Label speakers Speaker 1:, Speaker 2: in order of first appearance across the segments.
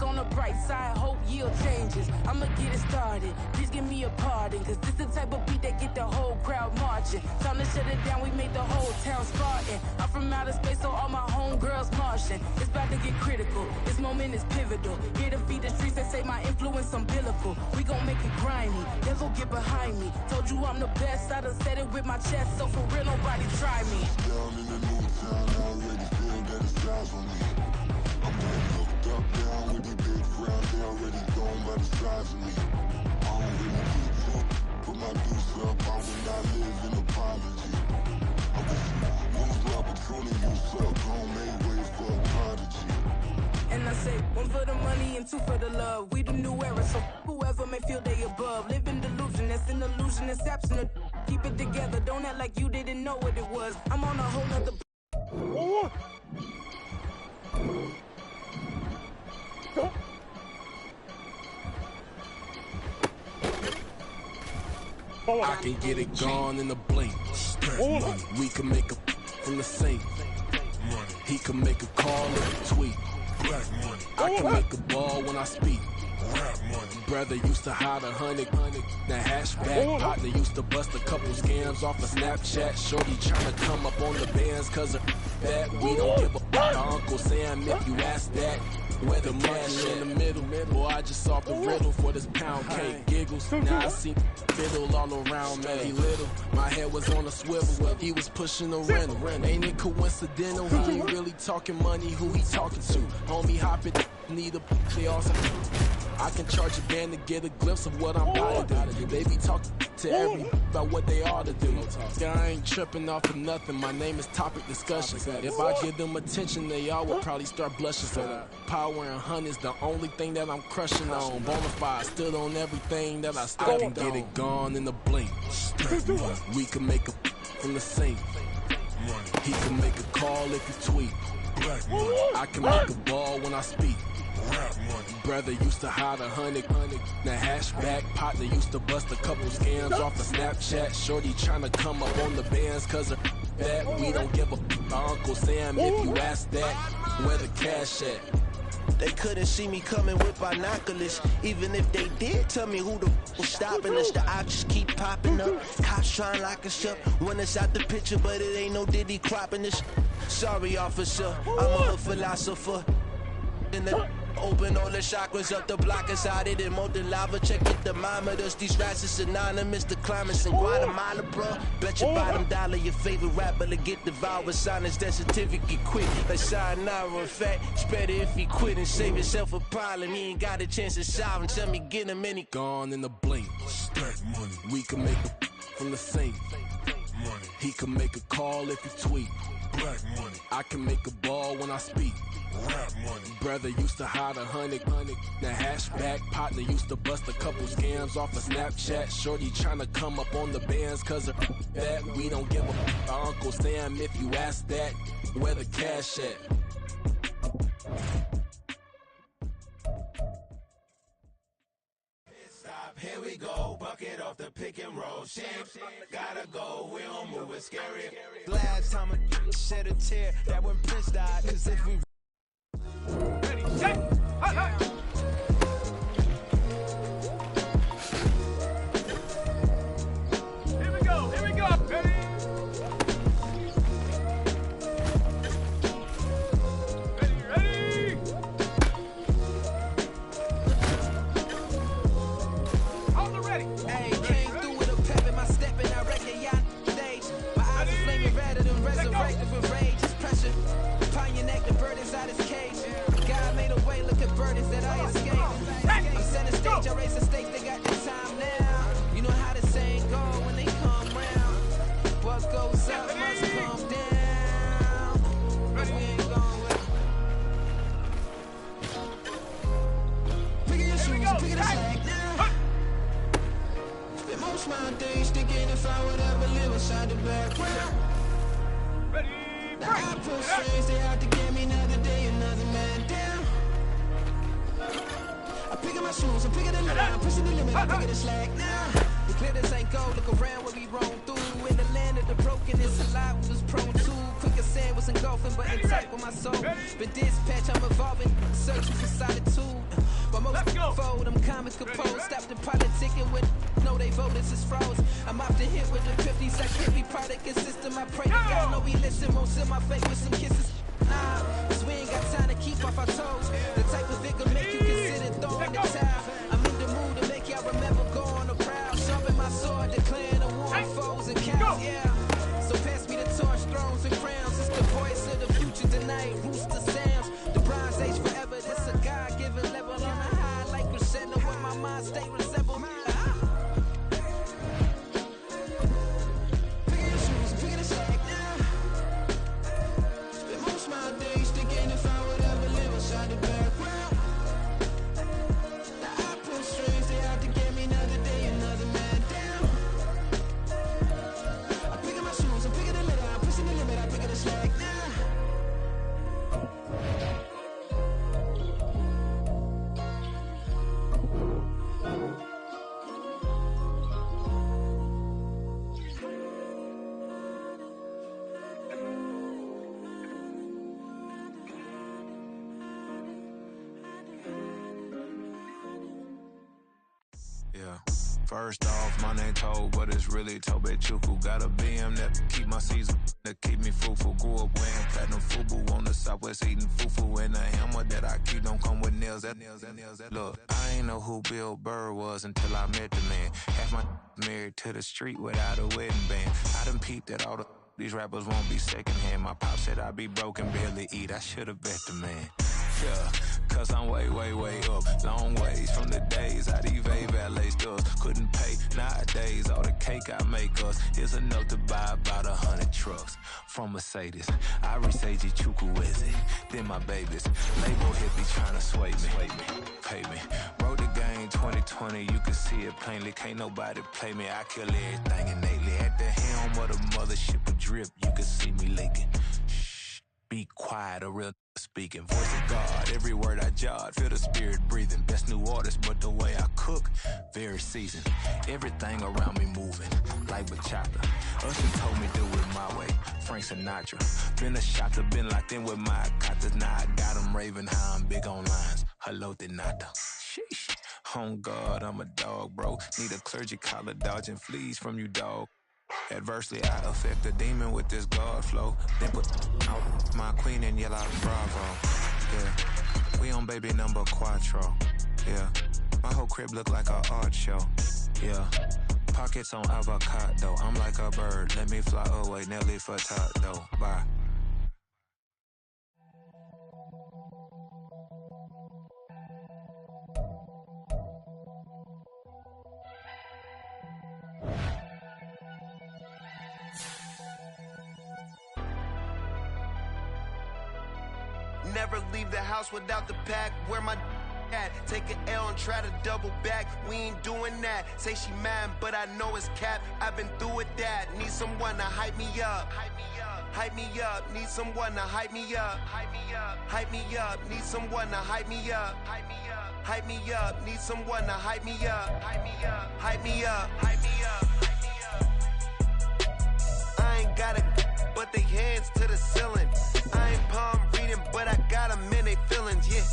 Speaker 1: look on the bright side, hope yield changes. I'ma get it started, please give me a pardon, cause this the type of beat that get the whole crowd marching. Time to shut it down, we made the whole town Spartan. I'm from outer space, so all my homegirls Martian. It's about to get critical, this moment is pivotal. Here to feed the streets that say my influence umbilical. We gon' make it grimy, then go get behind me. Told you I'm the best, I done said it with my chest, so for real nobody try me.
Speaker 2: Down in the new town, I already feel that it's eyes on me. I'm hooked up down with the big crowd, they already gone by the size of me. I don't really give up, put my deuce up, I will not live in apology. I wish you was Robert Truly, you suck, homemade way for a prodigy.
Speaker 1: And I say, one for the money and two for the love. We the new era, so whoever may feel they above. Live in delusion, that's an illusion, it's absent. Keep it together, don't act like you didn't know what it was. I'm on a whole nother...
Speaker 3: I can get it gone in a blink. We can make a from the safe. He can make a call if a tweet. I can make a ball when I speak. Brother used to hide 100, the hashback partner used to bust a couple scams off of Snapchat. Shorty tryna come up on the bands cause of that. We don't give a fuck, Uncle Sam, if you ask that. Where the money in the middle, boy, I just solved the riddle for this pound cake. Giggles, now I see fiddle all around me. Little, my head was on a swivel, he was pushing the rental. Ain't it coincidental? He ain't really talking money, who he talking to? Homie hopping, need a they also. I can charge a band to get a glimpse of what I'm about to do. They be talking to every about what they ought to do. I ain't tripping off of nothing. My name is topic discussion. If I give them attention, they all would probably start blushing. So power and hunt is the only thing that I'm crushing on. Bonafide stood on everything that I studied. I can get it gone in a blink. We can make a from the safe. He can make a call if you tweet. I can make a ball when I speak. Brother used to hide 100, the hashback partner used to bust a couple scams off of Snapchat. Shorty tryna come up on the bands cause of that. We don't give a Uncle Sam if you ask that. Where the cash at?
Speaker 4: They couldn't see me coming with binoculars. Even if they did, tell me who the was stopping us. The options keep popping up. Cops trying to lock us up. When it's out the picture, but it ain't no Diddy cropping this. Sorry, officer, I'm a philosopher. In the open all the chakras up the block inside it and molten lava. Check the thermometers. These rats is synonymous to climates in Guatemala, bro. Bet your bottom dollar your favorite rapper to get devoured. Sign his death certificate quick. Like sayonara. In fact, it's better if he quit and save himself a problem. He ain't got a chance to solve. Tell me get him any
Speaker 3: gone in the blink.
Speaker 2: Stack money.
Speaker 3: We can make a from the safe.
Speaker 2: Money.
Speaker 3: He can make a call if you tweet.
Speaker 2: Black money.
Speaker 3: I can make a ball when I speak.
Speaker 2: Rap money.
Speaker 3: Brother used to hide 100, the hashback partner used to bust a couple scams off of Snapchat. Shorty tryna come up on the bands cause of that. We don't give a fuck, Uncle Sam if you ask that. Where the cash at?
Speaker 5: Here we go, bucket off the pick and roll. Shit, gotta go, we don't move it scary.
Speaker 4: last time a shed a tear. That when Prince died, cause if we
Speaker 6: ready, set, hot. Here we go, ready?
Speaker 1: I race the stakes, they got the time now. You know how the saying go when they come round. What goes up must come down. But we ain't going with it. Pick your shoes and pick the slack now. Spend most of my days thinking if I would ever live inside the background.
Speaker 6: Ready,
Speaker 1: now I pull strings, they out to get me another day, another man down. I'm picking my shoes, I'm picking the line, I'm pushing the limit, I'm picking the slack now. We clear this ain't gold, look around where we roam through. In the land of the broken, it's a lot we was prone to. Quicker sand was engulfing, but intact with my soul. Been dispatched, I'm evolving, searching for solitude.
Speaker 7: after politicking with no, they voters is froze. I'm often hit with the 50s, I can't be product and system. I pray to God, no, we listen, won't send my face with some kisses. Nah, cause we ain't got time to keep off our toes. The type of vigor make you consider throwing the towel. I'm in the mood to make y'all remember going to proud. Sharpen my sword, declaring a war on foes and cows, yeah. So pass me the torch, thrones and crowns. It's the voice of the future tonight, rooster sounds. The Bronze Age forever, this a God-given level. On a high like crescendo, where my mind stay resemble.
Speaker 5: First off, my name Toad, but it's really Tobe Chuku. Got a BM that keep my season, that keep me fruitful. Grew up wearing platinum FUBU on the southwest eating fufu. And a hammer that I keep don't come with nails. Look, I ain't know who Bill Burr was until I met the man. Half my married to the street without a wedding band. I done peeped that all these rappers won't be secondhand. My pop said I'd be broken, barely eat. I should've bet the man. Yeah, cause I'm way up. Long ways from the days I these valet stores couldn't pay. Nowadays, all the cake I make us is enough to buy about 100 trucks from Mercedes. I resage Chukwueze, then my babies. Label hippie trying to sway me, pay me. Wrote the game 2020, you can see it plainly. Can't nobody play me, I kill everything innately. At the helm of the mothership of drip, you can see me leaking. Shh, be quiet, a real speaking. Voice of God, every word I jot, feel the spirit breathing. Best new artist, but the way I cook, very seasoned. Everything around me moving, like bachata. Usher told me do it my way, Frank Sinatra. Been a shotter, been locked in with my katas. Now I got them raving how I'm big on lines. Hello, de nada. Sheesh. On God, I'm a dog, bro. Need a clergy collar, dodging fleas from you, dog. Adversely, I affect the demon with this God flow. Then put out my queen in yellow Bravo. Yeah, we on baby number quattro. Yeah, my whole crib look like a art show. Yeah, pockets on avocado. I'm like a bird, let me fly away. Nelly Furtado. Bye.
Speaker 4: Never leave the house without the pack. Where my at? Take an L and try to double back. We ain't doing that. Say she mad, but I know it's cap. I've been through with that. Need someone to hype me up. Hype me up. Need someone to hype me up. Hype me up. Need someone to hype me up. Hype me up. Need someone to hype me up. Hype me up. Hype me up. Hype me up. I ain't got it, but they hands to the ceiling. I ain't palm reading, but I got them in they feelings, yeah.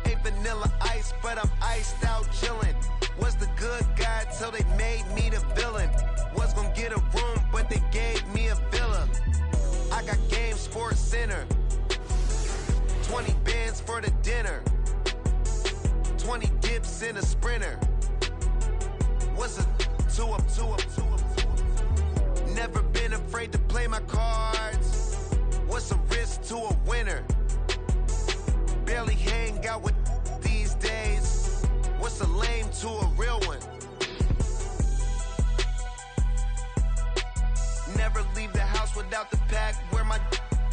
Speaker 4: Ain't vanilla ice, but I'm iced out chillin'. Was the good guy till they made me the villain. Was gonna get a room, but they gave me a villa. I got game, Sports Center. 20 bands for the dinner. 20 dips in a sprinter. What's a two up? Never been afraid to play my cards. What's a risk to a winner? Barely hang out with these days. What's a lame to a real one? Never leave the house without the pack. Where my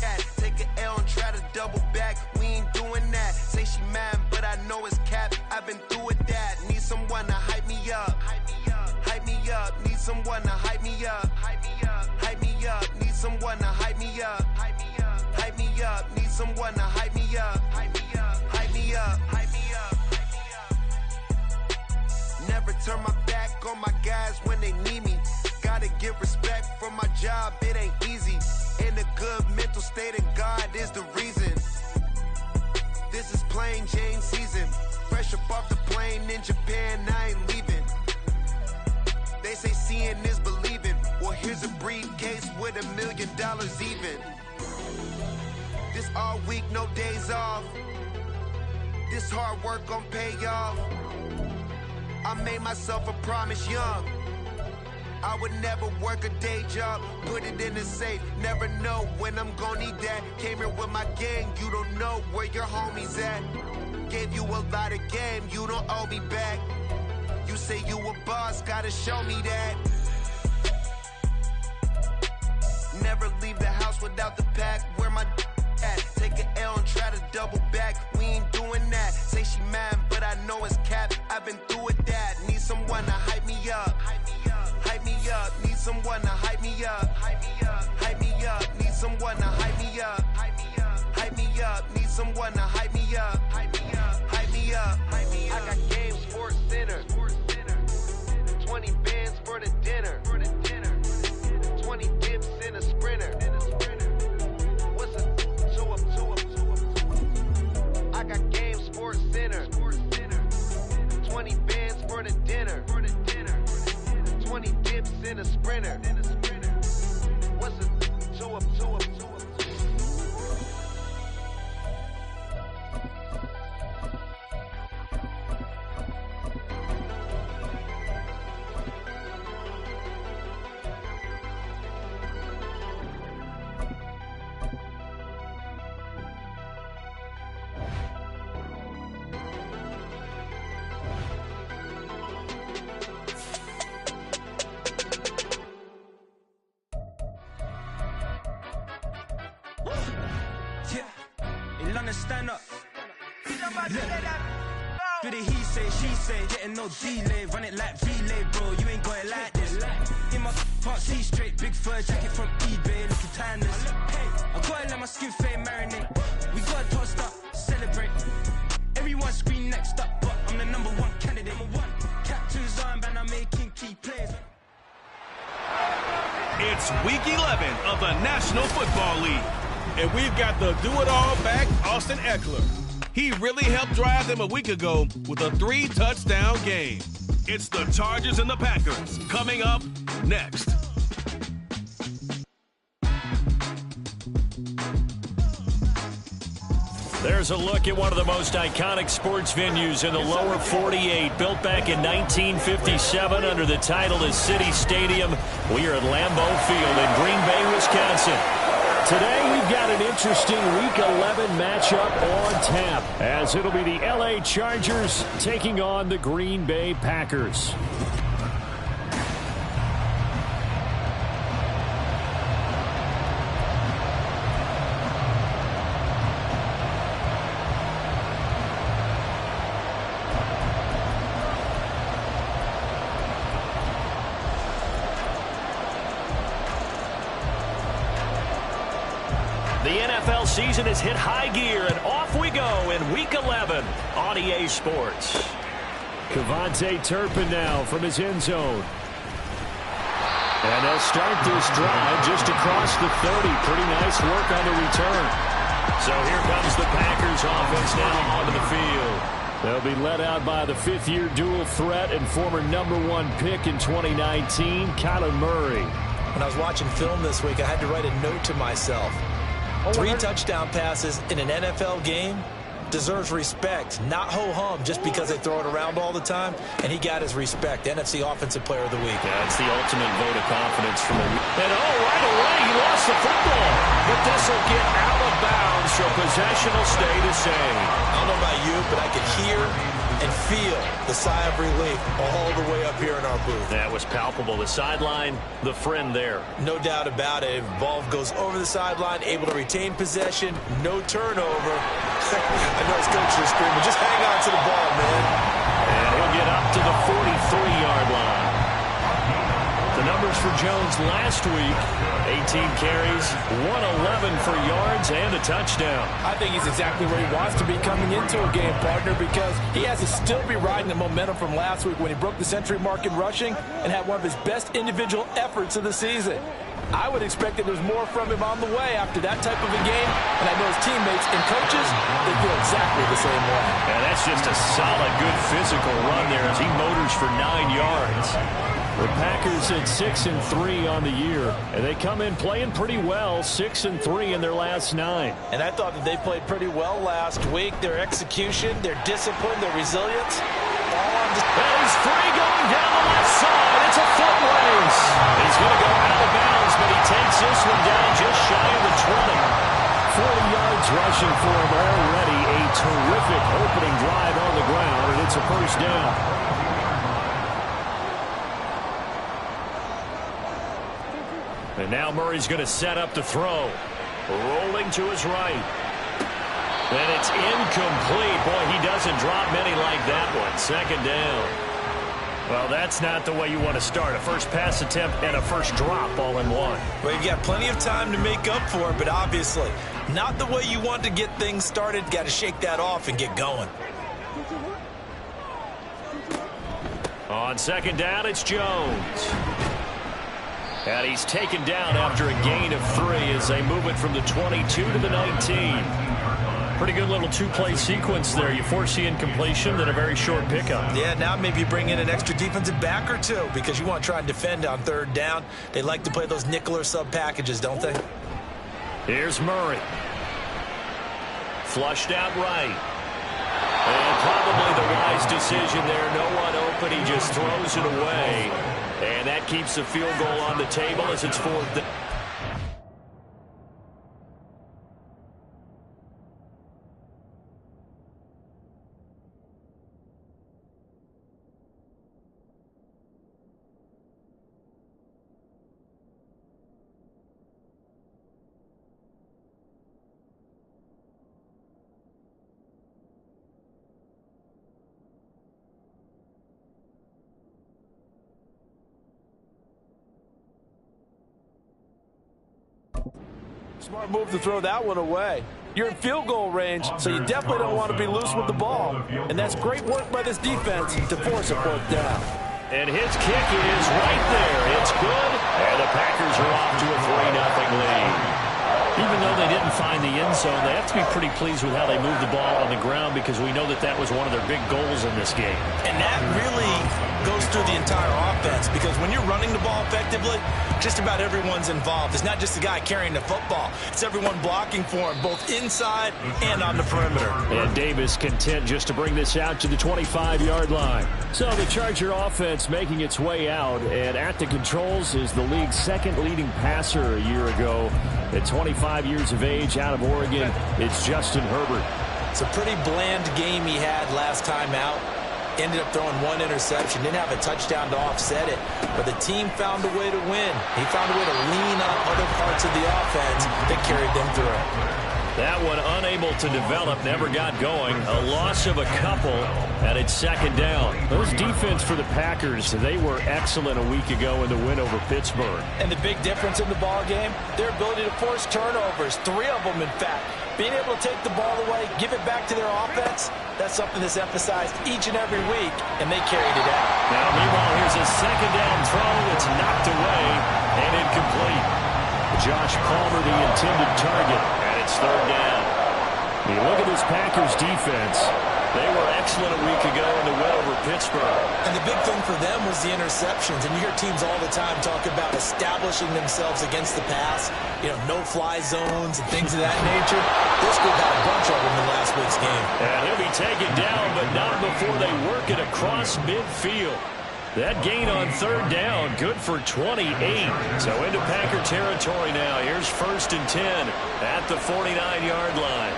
Speaker 4: at? Take an L and try to double back. We ain't doing that. Say she mad, but I know it's cap. I've been through with that. Need someone to hype me up. Hype me up. Need someone to hype me up. Hype me up. Need someone to hype me up. Hype me up. Need someone to hype me up. Hype me up. Hype me up. Never turn my back on my guys when they need me. Gotta give respect for my job, it ain't easy. In a good mental state, and God is the reason. plain Jane season. Fresh up off the plane in Japan, I ain't leaving. They say seeing is believing. Well, here's a briefcase with $1 million even. This all week, no days off. This hard work gon' pay off. I made myself a promise young. I would never work a day job, put it in the safe. Never know when I'm gon' need that. Came here with my gang, you don't know where your homies at. Gave you a lot of game, you don't owe me back. You say you a boss, gotta show me that. Never leave the house without the pack. Where my at? Take an L and try to double back. We ain't doing that. Say she mad, but I know it's cap. I've been through with that. Need someone to hype me up. Hype me up. Need someone to hype me up. Hype me up. Need someone to hype me up. Hype me up. Need someone to hype me up. Hype me up. I got game Sports Center. 20 bands for the dinner. 20 dips in a sprinter. What's a 2 up? I got game Sports Center. 20 bands for the dinner. 20 dips in a sprinter. What's a 2 up?
Speaker 7: Stand up. Do the he say, she say, getting no delay, run it like relay, bro. You ain't got it like this. In my can't see straight, big fur jacket from eBay, looking timeless. I gotta let my skin fade marinate. We gotta toast up, celebrate. Everyone scream next up, but I'm the #1 candidate. Captain's armband, I'm making key plays.
Speaker 8: It's week 11 of the National Football League. And we've got the do-it-all back, Austin Eckler. He really helped drive them a week ago with a 3-touchdown game. It's the Chargers and the Packers coming up next.
Speaker 9: There's a look at one of the most iconic sports venues in the lower 48, built back in 1957 under the title of City Stadium. We are at Lambeau Field in Green Bay, Wisconsin. Today we've got an interesting Week 11 matchup on tap, as it'll be the LA Chargers taking on the Green Bay Packers. The NFL season has hit high gear, and off we go in Week 11 on EA Sports. Kevontae Turpin now from his end zone. And they'll start this drive just across the 30. Pretty nice work on the return. So here comes the Packers offense now onto the field. They'll be led out by the fifth-year dual threat and former #1 pick in 2019, Kyler Murray.
Speaker 10: When I was watching film this week, I had to write a note to myself. 3 touchdown passes in an NFL game deserves respect, not ho-hum just because they throw it around all the time. And he got his respect. NFC Offensive Player of the Week.
Speaker 9: Yeah, it's the ultimate vote of confidence from him. And right away, he lost the football. But this will get out of bounds, so possession will stay the same.
Speaker 10: I don't know about you, but I could hear and feel the sigh of relief all the way up here in our booth.
Speaker 9: That was palpable. The sideline, the friend there.
Speaker 10: No doubt about it. Ball goes over the sideline, able to retain possession, no turnover. I know his coach is screaming, just hang on to the ball, man.
Speaker 9: And he'll get up to the 43-yard line. The numbers for Jones last week. 18 carries, 111 for yards, and a touchdown.
Speaker 10: I think he's exactly where he wants to be coming into a game, partner, because he has to still be riding the momentum from last week when he broke the century mark in rushing and had one of his best individual efforts of the season. I would expect that there's more from him on the way after that type of a game, and I know his teammates and coaches, they feel exactly the same way.
Speaker 9: And that's just a solid, good physical run there as he motors for 9 yards. The Packers at 6-3 on the year, and they come in playing pretty well, 6-3 in their last 9.
Speaker 10: And I thought that they played pretty well last week. Their execution, their discipline, their resilience.
Speaker 9: And he's free going down the left side. It's a foot race. He's going to go out of bounds, but he takes this one down just shy of the 20. 40 yards rushing for him already. A terrific opening drive on the ground, and it's a first down. And now Murray's going to set up the throw. Rolling to his right. And it's incomplete. Boy, he doesn't drop many like that one. Second down. Well, that's not the way you want to start. A first pass attempt and a first drop all in one.
Speaker 10: Well, you've got plenty of time to make up for it, but obviously not the way you want to get things started. Got to shake that off and get going.
Speaker 9: On second down, it's Jones. And he's taken down after a gain of 3 as they move it from the 22 to the 19. Pretty good little two-play sequence there. You force the incompletion, then a very short pickup.
Speaker 10: Yeah, now maybe you bring in an extra defensive back or two because you want to try and defend on third down. They like to play those nickel or sub packages, don't they?
Speaker 9: Here's Murray. Flushed out right. And probably the wise decision there. No one open. He just throws it away. And that keeps the field goal on the table as it's fourth down.
Speaker 10: Smart move to throw that one away. You're in field goal range, so you definitely don't want to be loose with the ball. And that's great work by this defense to force a fourth down.
Speaker 9: And his kick is right there. It's good. And the Packers are off to a 3-0 lead. Even though they didn't find the end zone, they have to be pretty pleased with how they moved the ball on the ground because we know that that was one of their big goals in this game.
Speaker 10: And that really goes through the entire offense because when you're running the ball effectively, just about everyone's involved. It's not just the guy carrying the football. It's everyone blocking for him, both inside and on the perimeter.
Speaker 9: And Davis content just to bring this out to the 25-yard line. So the Charger offense making its way out, and at the controls is the league's second leading passer a year ago. At 25 years of age, out of Oregon, it's Justin Herbert.
Speaker 10: It's a pretty bland game he had last time out. Ended up throwing 1 interception. Didn't have a touchdown to offset it. But the team found a way to win. He found a way to lean on other parts of the offense that carried them through.
Speaker 9: That one unable to develop, never got going. A loss of a couple, and it's second down. Those defense for the Packers, they were excellent a week ago in the win over Pittsburgh.
Speaker 10: And the big difference in the ball game, their ability to force turnovers, 3 of them in fact. Being able to take the ball away, give it back to their offense, that's something that's emphasized each and every week, and they carried it out.
Speaker 9: Now, meanwhile, here's a second down throw that's knocked away and incomplete. Josh Palmer, the intended target, and it's third down. You look at this Packers defense. They were excellent a week ago in the win over Pittsburgh.
Speaker 10: And the big thing for them was the interceptions. And you hear teams all the time talk about establishing themselves against the pass, no-fly zones and things of that nature. This group had a bunch of them in last week's game.
Speaker 9: And he'll be taken down, but not before they work it across midfield. That gain on third down, good for 28. So into Packer territory now. Here's 1st and 10 at the 49-yard line.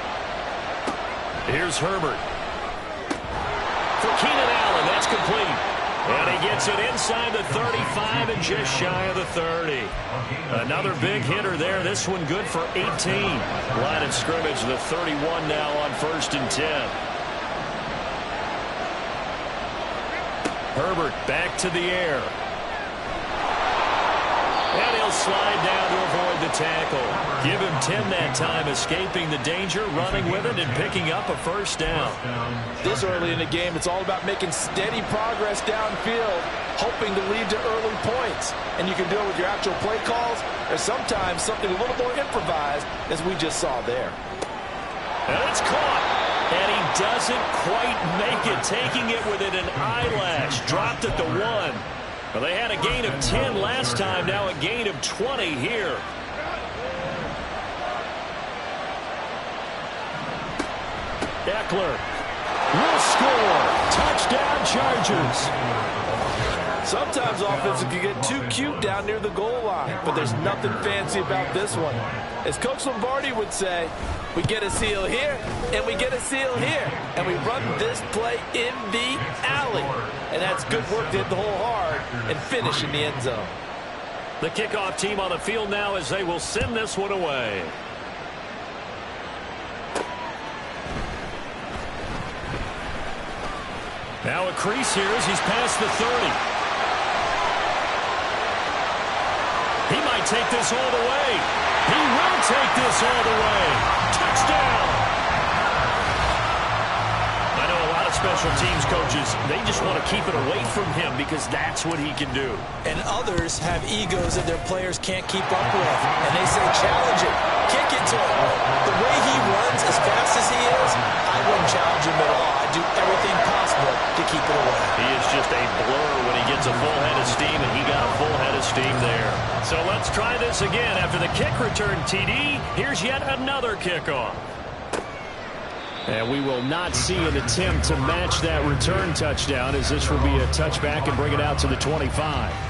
Speaker 9: Here's Herbert. For Keenan Allen, that's complete. And he gets it inside the 35 and just shy of the 30. Another big hitter there. This one good for 18. Line of scrimmage, the 31 now on 1st and 10. Herbert back to the air. he'll slide down to avoid the tackle. Give him 10 that time, escaping the danger, running with it, and picking up a first down.
Speaker 10: This early in the game, it's all about making steady progress downfield, hoping to lead to early points. And you can do it with your actual play calls, or sometimes something a little more improvised, as we just saw there.
Speaker 9: And it's caught. And he doesn't quite make it, taking it within an eyelash. Dropped at the 1. Well, they had a gain of 10 last time, now a gain of 20 here. Eckler will score. Touchdown, Chargers.
Speaker 10: Sometimes offenses can get too cute down near the goal line, but there's nothing fancy about this one. As Coach Lombardi would say, we get a seal here, and we get a seal here, and we run this play in the alley. And that's good work to hit the hole hard and finish in the end zone.
Speaker 9: The kickoff team on the field now as they will send this one away. Now a crease here as he's past the 30. He might take this all the way. He will take this all the way. Touchdown! I know a lot of special teams coaches, they just want to keep it away from him because that's what he can do.
Speaker 10: And others have egos that their players can't keep up with. And they say, challenge it. Kick it to him. The way he runs as fast as he is, I wouldn't challenge him at all. I do everything possible to keep it away.
Speaker 9: He is just a blur when he gets a full head of steam, and he got a full head of steam there. So let's try this again. After the kick return TD, here's yet another kickoff. And we will not see an attempt to match that return touchdown, as this will be a touchback and bring it out to the 25.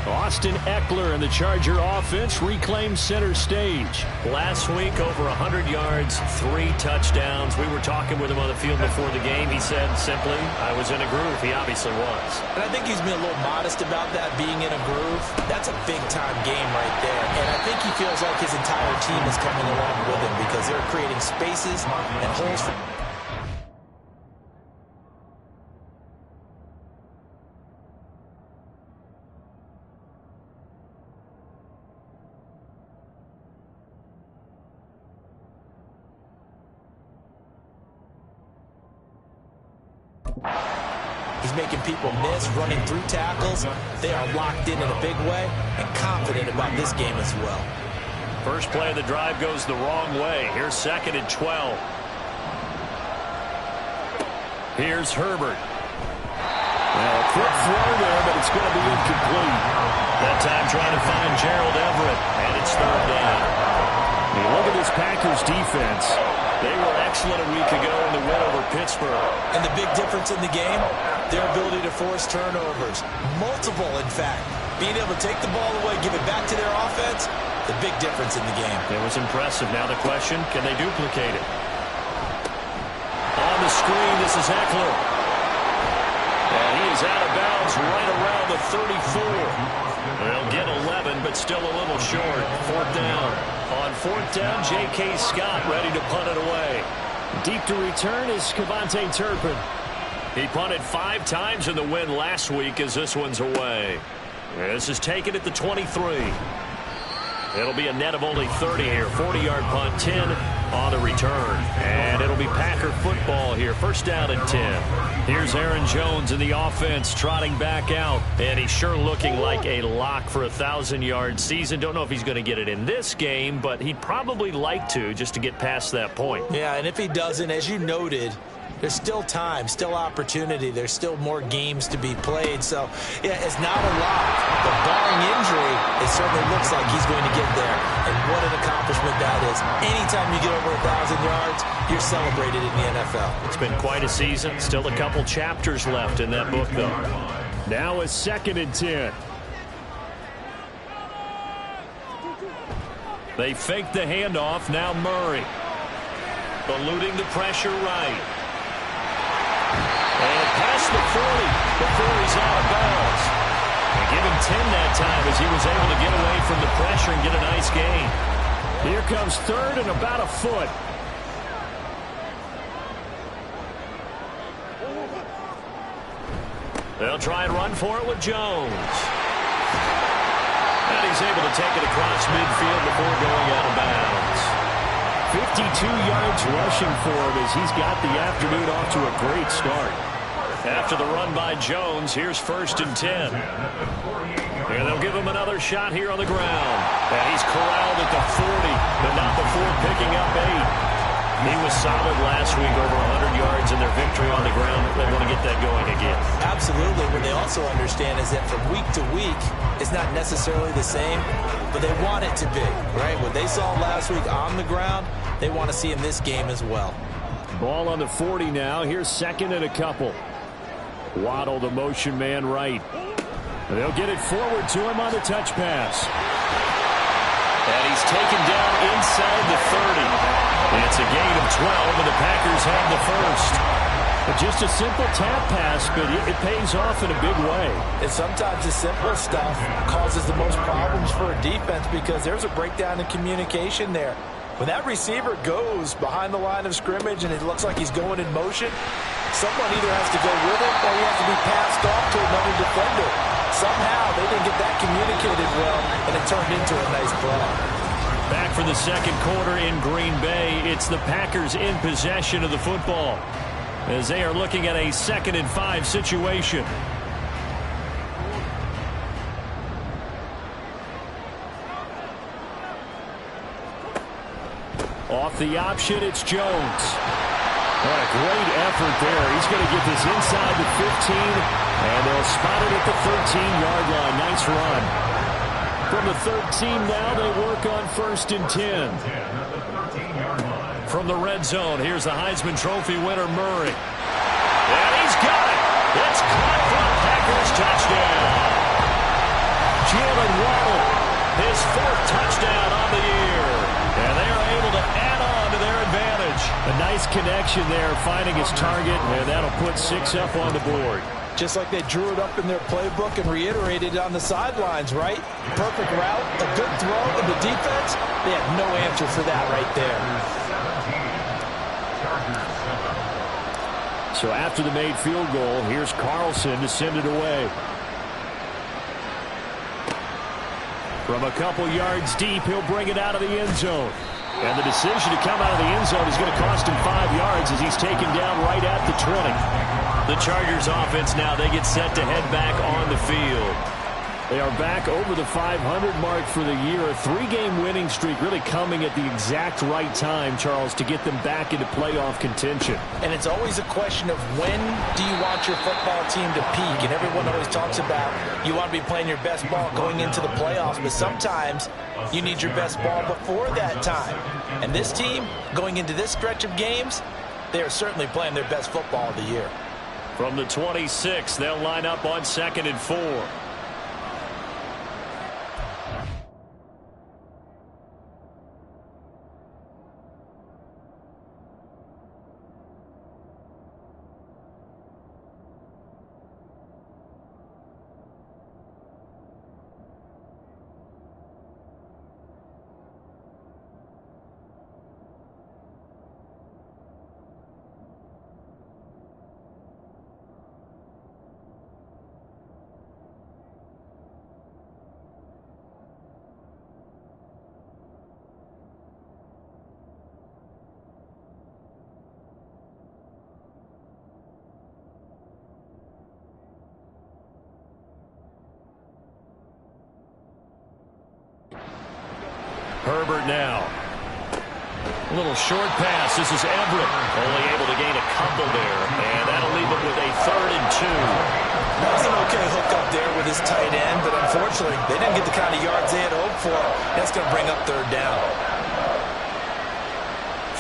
Speaker 9: Austin Eckler and the Charger offense reclaim center stage. Last week, over 100 yards, 3 touchdowns. We were talking with him on the field before the game. He said simply, I was in a groove. He obviously was.
Speaker 10: And I think he's been a little modest about that, being in a groove. That's a big-time game right there. And I think he feels like his entire team is coming along with him because they're creating spaces and holes for He's making people miss, running through tackles. They are locked in a big way and confident about this game as well.
Speaker 9: First play of the drive goes the wrong way. Here's 2nd and 12. Here's Herbert. Well, a quick throw there, but it's going to be incomplete. That time trying to find Gerald Everett, and it's 3rd down. I mean, look at this Packers defense. They were excellent a week ago in the win over Pittsburgh.
Speaker 10: And the big difference in the game, their ability to force turnovers. Multiple, in fact. Being able to take the ball away, give it back to their offense, the big difference in the game.
Speaker 9: It was impressive. Now the question, can they duplicate it? On the screen, this is Eckler. And he is out of bounds right around the 34. They'll get 11, but still a little short. 4th down. On 4th down, J.K. Scott ready to punt it away. Deep to return is Cavante Turpin. He punted 5 times in the win last week as this one's away. This is taken at the 23. It'll be a net of only 30 here. 40-yard punt, 10 on the return. And it'll be Packer football here. 1st down and 10. Here's Aaron Jones in the offense trotting back out. And he's sure looking like a lock for a 1,000-yard season. Don't know if he's going to get it in this game, but he'd probably like to just to get past that point.
Speaker 10: Yeah, and if he doesn't, as you noted, there's still time, still opportunity. There's still more games to be played. So, yeah, it's not a lock. But barring injury, it certainly looks like he's going to get there. And what an accomplishment that is. Anytime you get over 1,000 yards, you're celebrated in the NFL.
Speaker 9: It's been quite a season. Still a couple chapters left in that book, though. Now a 2nd and 10. They fake the handoff. Now Murray. Eluding the pressure right. And past the 40 before he's out of bounds. And give him 10 that time as he was able to get away from the pressure and get a nice gain. Here comes 3rd and about a foot. They'll try and run for it with Jones. And he's able to take it across midfield before going out of bounds. 52 yards rushing for him as he's got the afternoon off to a great start. After the run by Jones, here's 1st and 10. And they'll give him another shot here on the ground. And he's corralled at the 40, but not before picking up 8. He was solid last week, over 100 yards in their victory on the ground. They want to get that going again.
Speaker 10: Absolutely. What they also understand is that from week to week, it's not necessarily the same, but they want it to be, right? What they saw last week on the ground, they want to see in this game as well.
Speaker 9: Ball on the 40 now. Here's 2nd and a couple. Waddle, the motion man right. And they'll get it forward to him on the touch pass. And he's taken down inside the 30. It's a gain of 12, and the Packers have the first. But just a simple tap pass, but it pays off in a big way.
Speaker 10: And sometimes the simple stuff causes the most problems for a defense because there's a breakdown in communication there. When that receiver goes behind the line of scrimmage and it looks like he's going in motion, someone either has to go with it or he has to be passed off to another defender. Somehow they didn't get that communicated well, and it turned into a nice play.
Speaker 9: Back for the 2nd quarter in Green Bay. It's the Packers in possession of the football as they are looking at a 2nd and 5 situation. Off the option, it's Jones. What a great effort there. He's going to get this inside the 15, and they'll spot it at the 13-yard line. Nice run. From the 13 now, they work on 1st and 10. From the red zone, here's the Heisman Trophy winner, Murray. And he's got it. It's caught for a Packers touchdown. Jalen Waddle, his 4th touchdown on the year. And they are able to add on to their advantage. A nice connection there, finding his target, and that'll put 6 up on the board.
Speaker 10: Just like they drew it up in their playbook and reiterated it on the sidelines, right? Perfect route, a good throw, and the defense, they had no answer for that right there.
Speaker 9: So after the made field goal, here's Carlson to send it away. From a couple yards deep, he'll bring it out of the end zone. And the decision to come out of the end zone is going to cost him 5 yards as he's taken down right at the 20. The Chargers offense now, they get set to head back on the field. They are back over the 500 mark for the year. A 3-game winning streak really coming at the exact right time, Charles, to get them back into playoff contention.
Speaker 10: And it's always a question of when do you want your football team to peak? And everyone always talks about you want to be playing your best ball going into the playoffs, but sometimes you need your best ball before that time. And this team, going into this stretch of games, they are certainly playing their best football of the year.
Speaker 9: From the 26, they'll line up on 2nd and 4. Herbert now. A little short pass. This is Everett. Only able to gain a couple there. And that'll leave him with a 3rd and 2.
Speaker 10: That was an okay hook up there with his tight end, but unfortunately, they didn't get the kind of yards they had hoped for. That's going to bring up 3rd down.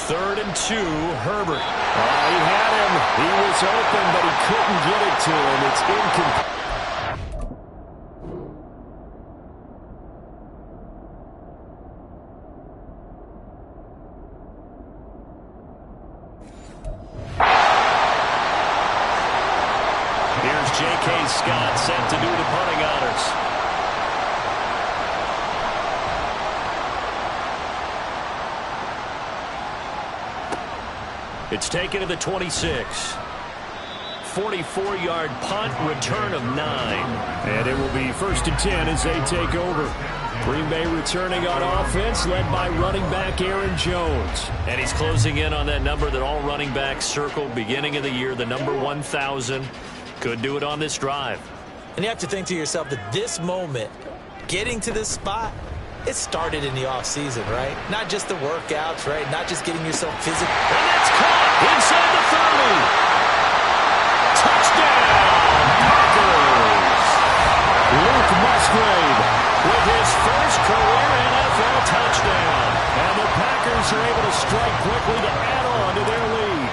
Speaker 9: 3rd and 2, Herbert. He had him. He was open, but he couldn't get it to him. It's incomplete. J.K. Scott sent to do the punting honors. It's taken to the 26. 44-yard punt, return of 9. And it will be 1st and 10 as they take over. Green Bay returning on offense, led by running back Aaron Jones. And he's closing in on that number that all running backs circled beginning of the year, the number 1,000. Could do it on this drive.
Speaker 10: And you have to think to yourself that this moment, getting to this spot, it started in the offseason, right? Not just the workouts, right? Not just getting yourself physical.
Speaker 9: And that's caught inside the 30. Touchdown, Packers. Luke Musgrave with his first career NFL touchdown. And the Packers are able to strike quickly to add on to their lead.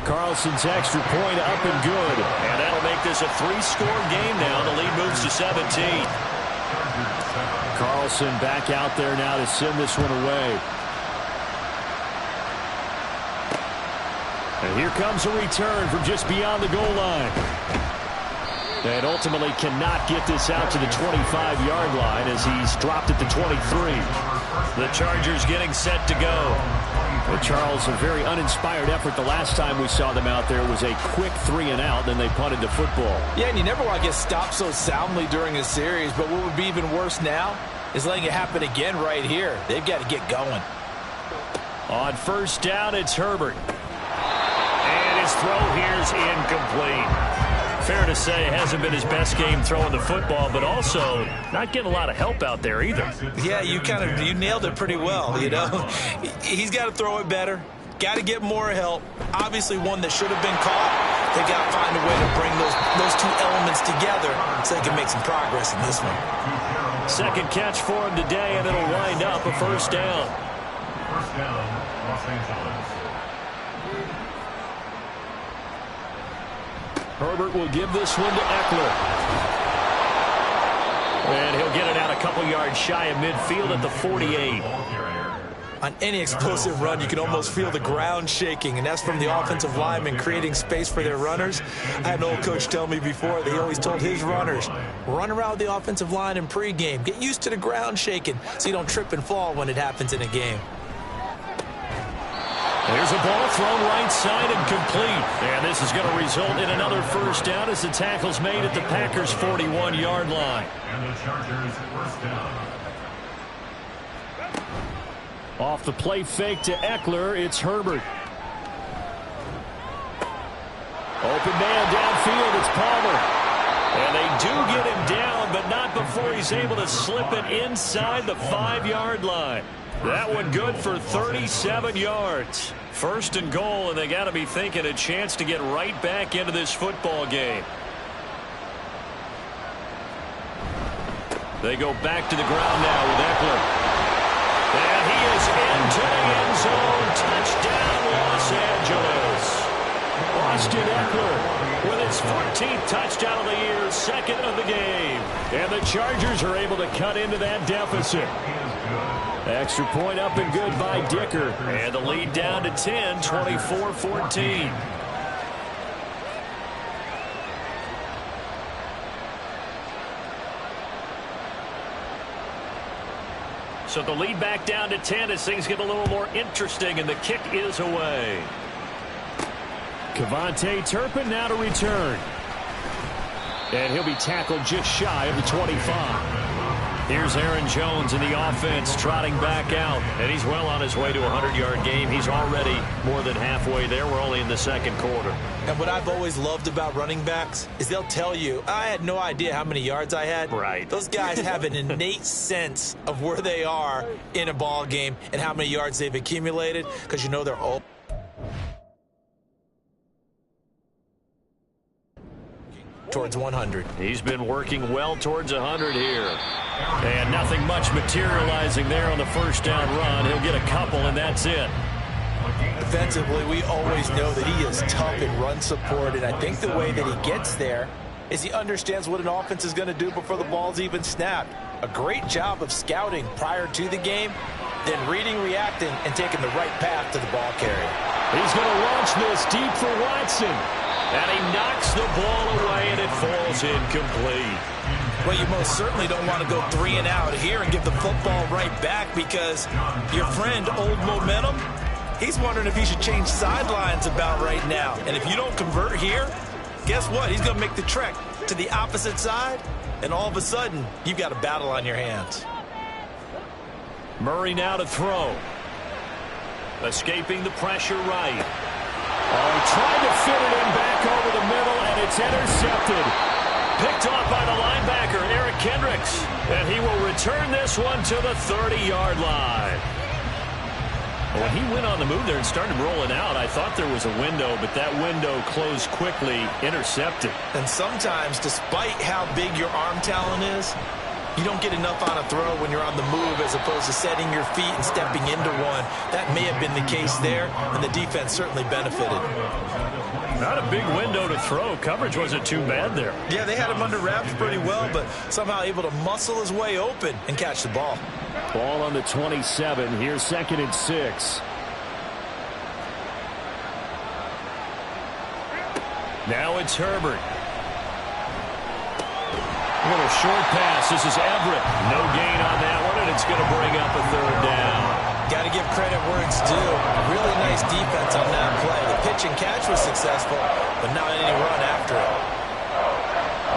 Speaker 9: Carlson's extra point up and good. And that'll make this a 3-score game now. The lead moves to 17. Carlson back out there now to send this one away. And here comes a return from just beyond the goal line. And ultimately cannot get this out to the 25-yard line as he's dropped at the 23. The Chargers getting set to go. Well, Charles, a very uninspired effort. The last time we saw them out there was a quick 3-and-out, then they punted the football.
Speaker 10: Yeah, and you never want to get stopped so soundly during a series, but what would be even worse now is letting it happen again right here. They've got to get going.
Speaker 9: On 1st down, it's Herbert. And his throw here's incomplete. Fair to say, hasn't been his best game throwing the football, but also not getting a lot of help out there either.
Speaker 10: Yeah, you nailed it pretty well, you know. He's got to throw it better. Got to get more help. Obviously one that should have been caught. They got to find a way to bring those two elements together so they can make some progress in this one.
Speaker 9: Second catch for him today, and it'll wind up a 1st down.
Speaker 11: First down, Los Angeles.
Speaker 9: Herbert will give this one to Eckler. And he'll get it out a couple yards shy of midfield at the 48.
Speaker 10: On any explosive run, you can almost feel the ground shaking, and that's from the offensive linemen creating space for their runners. I had an old coach tell me before, they always told his runners, run around with the offensive line in pregame. Get used to the ground shaking so you don't trip and fall when it happens in a game.
Speaker 9: There's a ball thrown right side and complete. And this is going to result in another 1st down as the tackle's made at the Packers' 41-yard line.
Speaker 11: And the Chargers 1st down.
Speaker 9: Off the play fake to Eckler, it's Herbert. Open man downfield, it's Palmer. And they do get him down, but not before he's able to slip it inside the 5-yard line. That one good for 37 yards. 1st and goal, and they got to be thinking a chance to get right back into this football game. They go back to the ground now with Eckler. And he is into the end zone. Touchdown, Los Angeles. Austin Eckler with his 14th touchdown of the year, 2nd of the game. And the Chargers are able to cut into that deficit. Extra point up and good by Dicker. And the lead down to 10, 24-14. So the lead back down to 10 as things get a little more interesting, and the kick is away. Kevontae Turpin now to return. And he'll be tackled just shy of the 25. Here's Aaron Jones in the offense trotting back out. And he's well on his way to a 100-yard game. He's already more than halfway there. We're only in the 2nd quarter.
Speaker 10: And what I've always loved about running backs is they'll tell you, I had no idea how many yards I had.
Speaker 9: Right.
Speaker 10: Those guys have an innate sense of where they are in a ball game and how many yards they've accumulated because you know they're all towards 100.
Speaker 9: He's been working well towards 100 here. And nothing much materializing there on the 1st down run. He'll get a couple, and that's it.
Speaker 10: Defensively, we always know that he is tough in run support, and I think the way that he gets there is he understands what an offense is going to do before the ball's even snapped. A great job of scouting prior to the game, then reading, reacting, and taking the right path to the ball carrier.
Speaker 9: He's going to launch this deep for Watson. And he knocks the ball away, and it falls incomplete.
Speaker 10: Well, you most certainly don't want to go 3-and-out here and give the football right back because your friend, Old Momentum, He's wondering if he should change sidelines about right now. And if you don't convert here, guess what? He's going to make the trek to the opposite side, and all of a sudden, you've got a battle on your hands.
Speaker 9: Murray now to throw. Escaping the pressure right. Oh, trying to fit it in back over the middle, and it's intercepted. Picked off by the linebacker, Eric Kendricks. And he will return this one to the 30-yard line. When he went on the move there and started rolling out, I thought there was a window, but that window closed quickly, intercepted.
Speaker 10: And sometimes, despite how big your arm talent is, you don't get enough on a throw when you're on the move as opposed to setting your feet and stepping into one. That may have been the case there, and the defense certainly benefited.
Speaker 9: Not a big window to throw. Coverage wasn't too bad there.
Speaker 10: Yeah, they had him under wraps pretty well, but somehow able to muscle his way open and catch the ball.
Speaker 9: Ball on the 27. Here's 2nd and 6. Now it's Herbert. A little short pass. This is Everett. No gain on that one, and it's going to bring up a 3rd down.
Speaker 10: Got to give credit where it's due. Really nice defense on that play. The pitch and catch was successful, but not any run after it.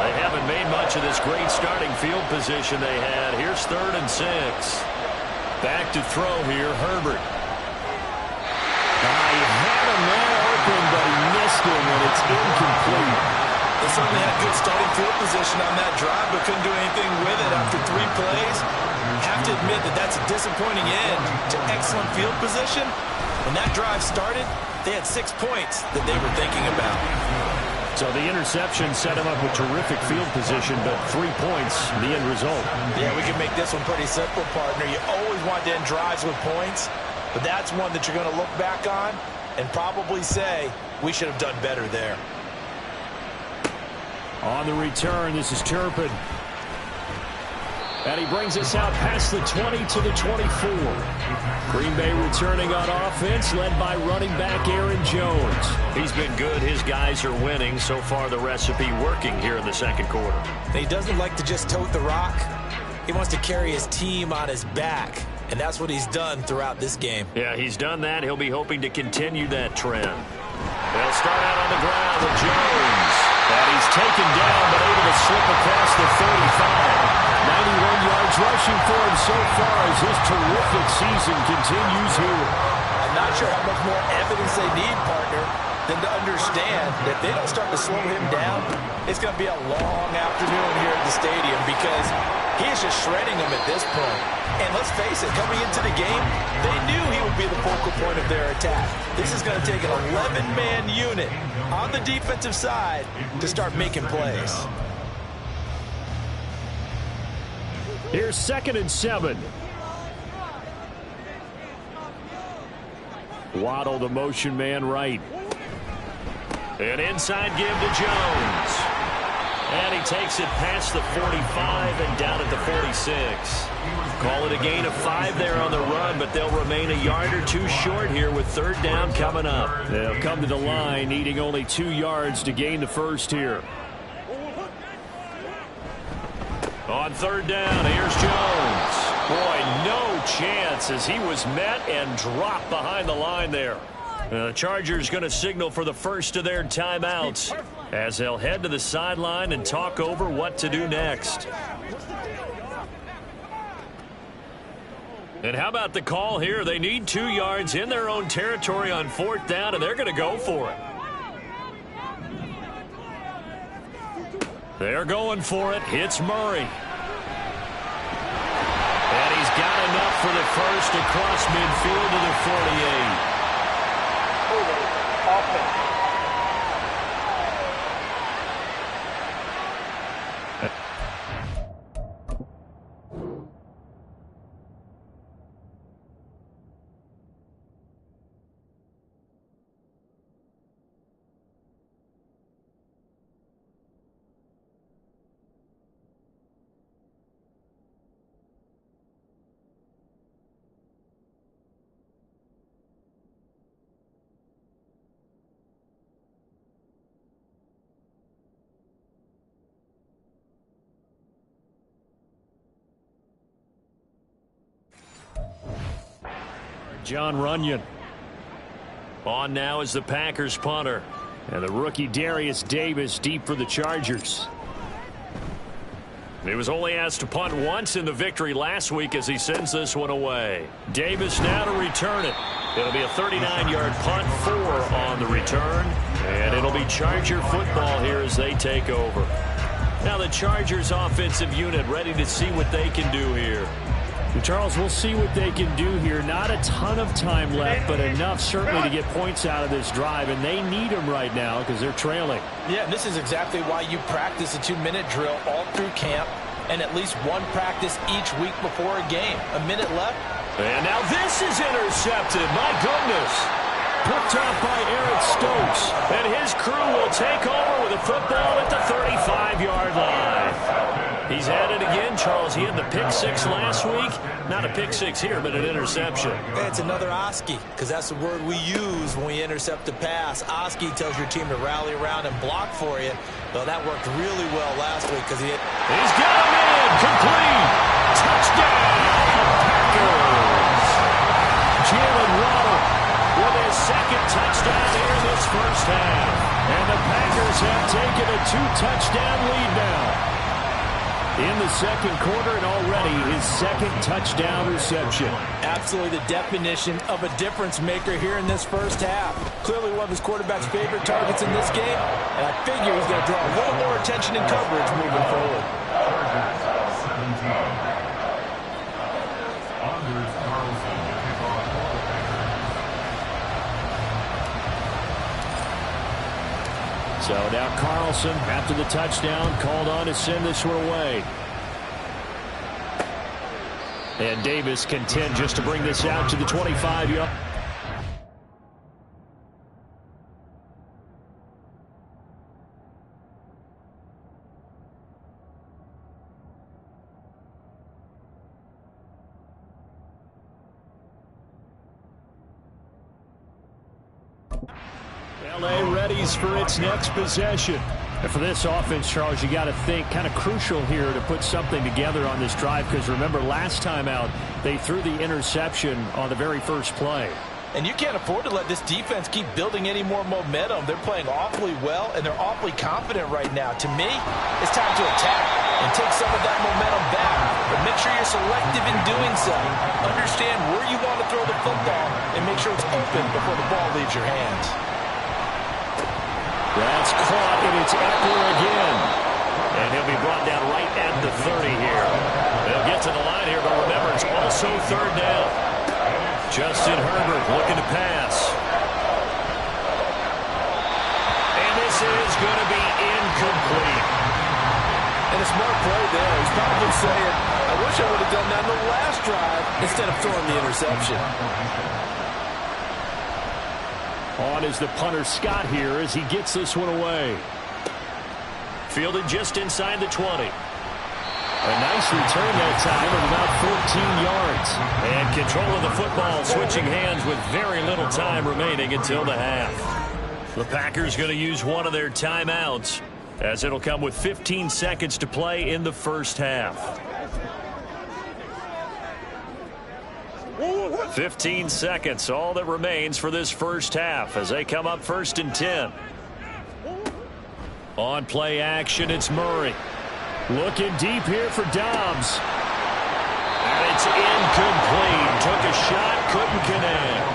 Speaker 9: They haven't made much of this great starting field position they had. Here's 3rd and 6. Back to throw here, Herbert. He had him there open, but he missed him, and it's incomplete.
Speaker 10: They certainly had good starting field position on that drive, but couldn't do anything with it after 3 plays. Have to admit that that's a disappointing end to excellent field position. When that drive started, they had 6 points that they were thinking about.
Speaker 9: So the interception set him up with terrific field position, but 3 points, the end result.
Speaker 10: Yeah, we can make this one pretty simple, partner. You always want to end drives with points, but that's one that you're going to look back on and probably say, we should have done better there.
Speaker 9: On the return, this is Turpin. And he brings us out past the 20 to the 24. Green Bay returning on offense, led by running back Aaron Jones. He's been good. His guys are winning. So far, the recipe working here in the 2nd quarter.
Speaker 10: He doesn't like to just tote the rock. He wants to carry his team on his back, and that's what he's done throughout this game.
Speaker 9: Yeah, he's done that. He'll be hoping to continue that trend. They'll start out on the ground with Jones. And he's taken down, but able to slip across the 35. 91 yards rushing for him so far as his terrific season continues here.
Speaker 10: I'm not sure how much more evidence they need, partner, than to understand that if they don't start to slow him down, it's going to be a long afternoon here at the stadium because he is just shredding them at this point. And let's face it, coming into the game, they knew he would be the focal point of their attack. This is going to take an 11-man unit on the defensive side to start making plays.
Speaker 9: Here's 2nd and 7. Waddle, the motion man right. An inside give to Jones. And he takes it past the 45 and down at the 46. Call it a gain of 5 there on the run, but they'll remain a yard or 2 short here with 3rd down coming up. They'll come to the line, needing only 2 yards to gain the first here. On 3rd down, here's Jones. Boy, no chance as he was met and dropped behind the line there. The Chargers going to signal for the first of their timeouts as they'll head to the sideline and talk over what to do next. And how about the call here? They need 2 yards in their own territory on 4th down, and they're going to go for it. They're going for it. Hits Murray. And he's got enough for the first across midfield to the 48. John Runyon. On now is the Packers punter. And the rookie Darius Davis deep for the Chargers. He was only asked to punt once in the victory last week as he sends this one away. Davis now to return it. It'll be a 39-yard punt, 4 on the return. And it'll be Charger football here as they take over. Now the Chargers offensive unit ready to see what they can do here.
Speaker 12: Charles, we'll see what they can do here. Not a ton of time left, but enough certainly to get points out of this drive, and they need them right now because they're trailing.
Speaker 10: Yeah, and this is exactly why you practice a 2-minute drill all through camp and at least one practice each week before a game. A minute left.
Speaker 9: And now this is intercepted. My goodness. Picked off by Eric Stokes. And his crew will take over with a football at the 35-yard line. He's at it again, Charles. He had the pick 6 last week. Not a pick 6 here, but an interception.
Speaker 10: It's another Oski, because that's the word we use when we intercept a pass. Oski tells your team to rally around and block for you. Well, that worked really well last week because he's
Speaker 9: got him in. Complete. Touchdown, Packers. Jalen Waddle with his second touchdown here in this first half. And the Packers have taken a 2-touchdown lead now in the second quarter, and already his second touchdown reception.
Speaker 10: Absolutely the definition of a difference maker here in this first half. Clearly one of his quarterback's favorite targets in this game, and I figure he's going to draw a little more attention and coverage moving forward.
Speaker 12: So now Carlson, after the touchdown, called on to send this one away. And Davis content just to bring this out to the 25-yard. LA readies for its next possession. And for this offense, Charles, you got to think kind of crucial here to put something together on this drive, because remember last time out they threw the interception on the very first play.
Speaker 10: And you can't afford to let this defense keep building any more momentum. They're playing awfully well, and they're awfully confident right now. To me, it's time to attack and take some of that momentum back. But make sure you're selective in doing so. Understand where you want to throw the football and make sure it's open before the ball leaves your hands.
Speaker 9: That's caught, and it's Eckler again. And he'll be brought down right at the 30 here. They'll get to the line here, but remember, it's also third down. Justin Herbert looking to pass. And this is going to be incomplete.
Speaker 10: And a smart play there. He's probably saying, I wish I would have done that in the last drive instead of throwing the interception.
Speaker 12: On is the punter Scott here as he gets this one away.
Speaker 9: Fielded just inside the 20.
Speaker 12: A nice return that time of about 14 yards.
Speaker 9: And control of the football, switching hands with very little time remaining until the half. The Packers going to use one of their timeouts, as it'll come with 15 seconds to play in the first half. 15 seconds, all that remains for this first half as they come up 1st and 10. On play action, it's Murray.
Speaker 12: Looking deep here for Dobbs.
Speaker 9: And it's incomplete. Took a shot, couldn't connect.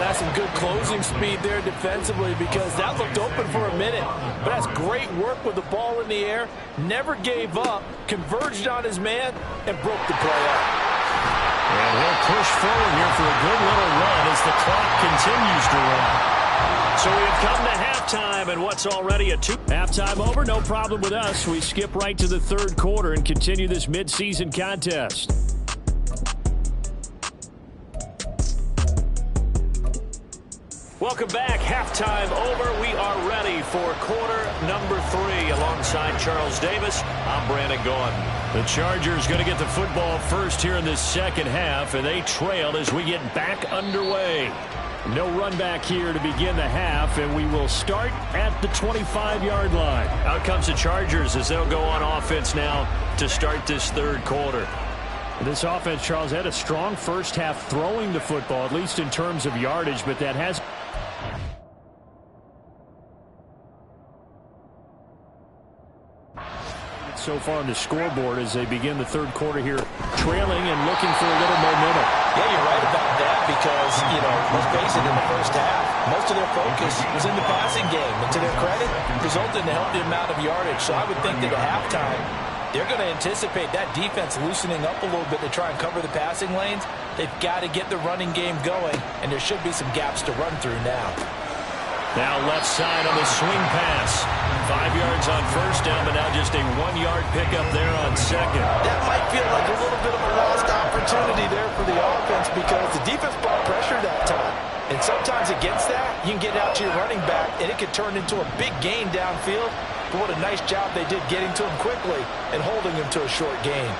Speaker 10: That's some good closing speed there defensively, because that looked open for a minute. But that's great work with the ball in the air. Never gave up, converged on his man, and broke the play up.
Speaker 9: And he'll push forward here for a good little run as the clock continues to run. So we've come to halftime, and what's already a 2.
Speaker 12: Halftime over, no problem with us. We skip right to the third quarter and continue this midseason contest.
Speaker 9: Welcome back. Halftime over. We are ready for quarter number 3. Alongside Charles Davis, I'm Brandon Gordon. The Chargers going to get the football first here in this second half, and they trail as we get back underway.
Speaker 12: No run back here to begin the half, and we will start at the 25-yard line.
Speaker 9: Out comes the Chargers as they'll go on offense now to start this third quarter.
Speaker 12: This offense, Charles, had a strong first half throwing the football, at least in terms of yardage, but that has so far on the scoreboard as they begin the third quarter here, trailing and looking for a little momentum.
Speaker 10: Yeah, you're right about that because, let's face it, in the first half, most of their focus was in the passing game. And to their credit, resulted in a healthy amount of yardage. So I would think that at halftime, they're going to anticipate that defense loosening up a little bit to try and cover the passing lanes. They've got to get the running game going, and there should be some gaps to run through now.
Speaker 12: Now left side on the swing pass. 5 yards on first down, but now just a 1-yard pickup there on second.
Speaker 10: That might feel like a little bit of a lost opportunity there for the offense because the defense brought pressure that time. And sometimes against that, you can get out to your running back, and it could turn into a big gain downfield. But what a nice job they did getting to him quickly and holding him to a short gain.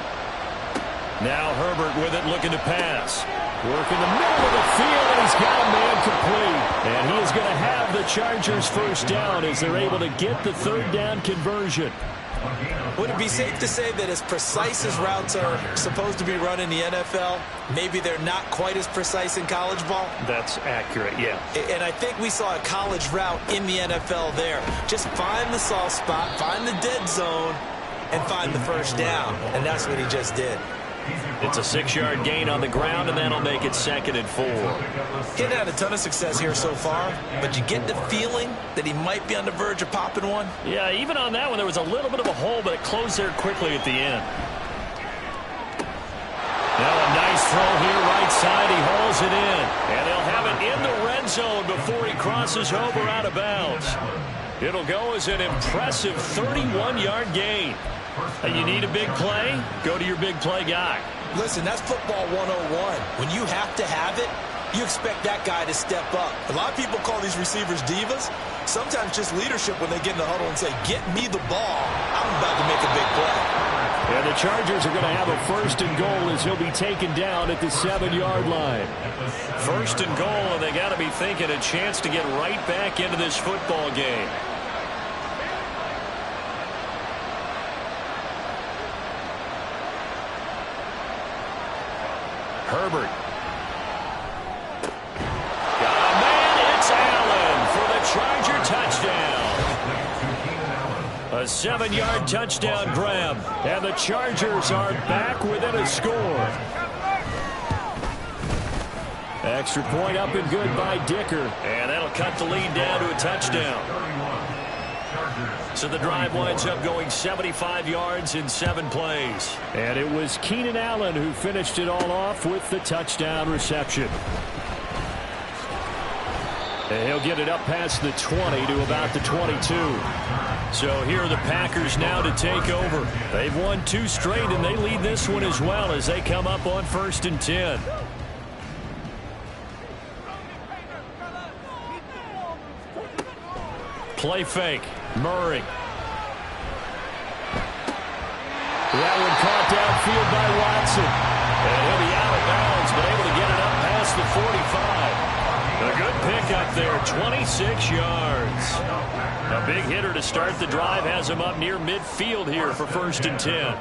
Speaker 12: Now Herbert with it, looking to pass. Work in the middle of the field, and he's got a man complete. And he is going to have the Chargers first down as they're able to get the third down conversion.
Speaker 10: Would it be safe to say that as precise as routes are supposed to be run in the NFL, maybe they're not quite as precise in college ball?
Speaker 12: That's accurate, yeah.
Speaker 10: And I think we saw a college route in the NFL there. Just find the soft spot, find the dead zone, and find the first down. And that's what he just did.
Speaker 12: It's a 6-yard gain on the ground, and that'll make it 2nd and 4.
Speaker 10: He hadn't had a ton of success here so far, but you get the feeling that he might be on the verge of popping one.
Speaker 12: Yeah, even on that one, there was a little bit of a hole, but it closed there quickly at the end. Now a nice throw here, right side. He hauls it in, and they'll have it in the red zone before he crosses over out of bounds. It'll go as an impressive 31-yard gain. You need a big play? Go to your big play guy.
Speaker 10: Listen, that's football 101. When you have to have it, you expect that guy to step up. A lot of people call these receivers divas. Sometimes just leadership when they get in the huddle and say, get me the ball. I'm about to make a big play.
Speaker 12: And the Chargers are going to have a 1st and goal as he'll be taken down at the 7-yard line. 1st and goal, and they got to be thinking a chance to get right back into this football game. Herbert. Got a man. It's Allen for the Charger touchdown. A 7-yard touchdown grab. And the Chargers are back within a score. Extra point up and good by Dicker. And that'll cut the lead down to a touchdown. So the drive winds up going 75 yards in 7 plays. And it was Keenan Allen who finished it all off with the touchdown reception. And he'll get it up past the 20 to about the 22. So here are the Packers now to take over. They've won 2 straight, and they lead this one as well as they come up on 1st and 10. Play fake. Murray. That one caught downfield by Watson. And he'll be out of bounds, but able to get it up past the 45. A good pickup there, 26 yards. A big hitter to start the drive has him up near midfield here for 1st and 10.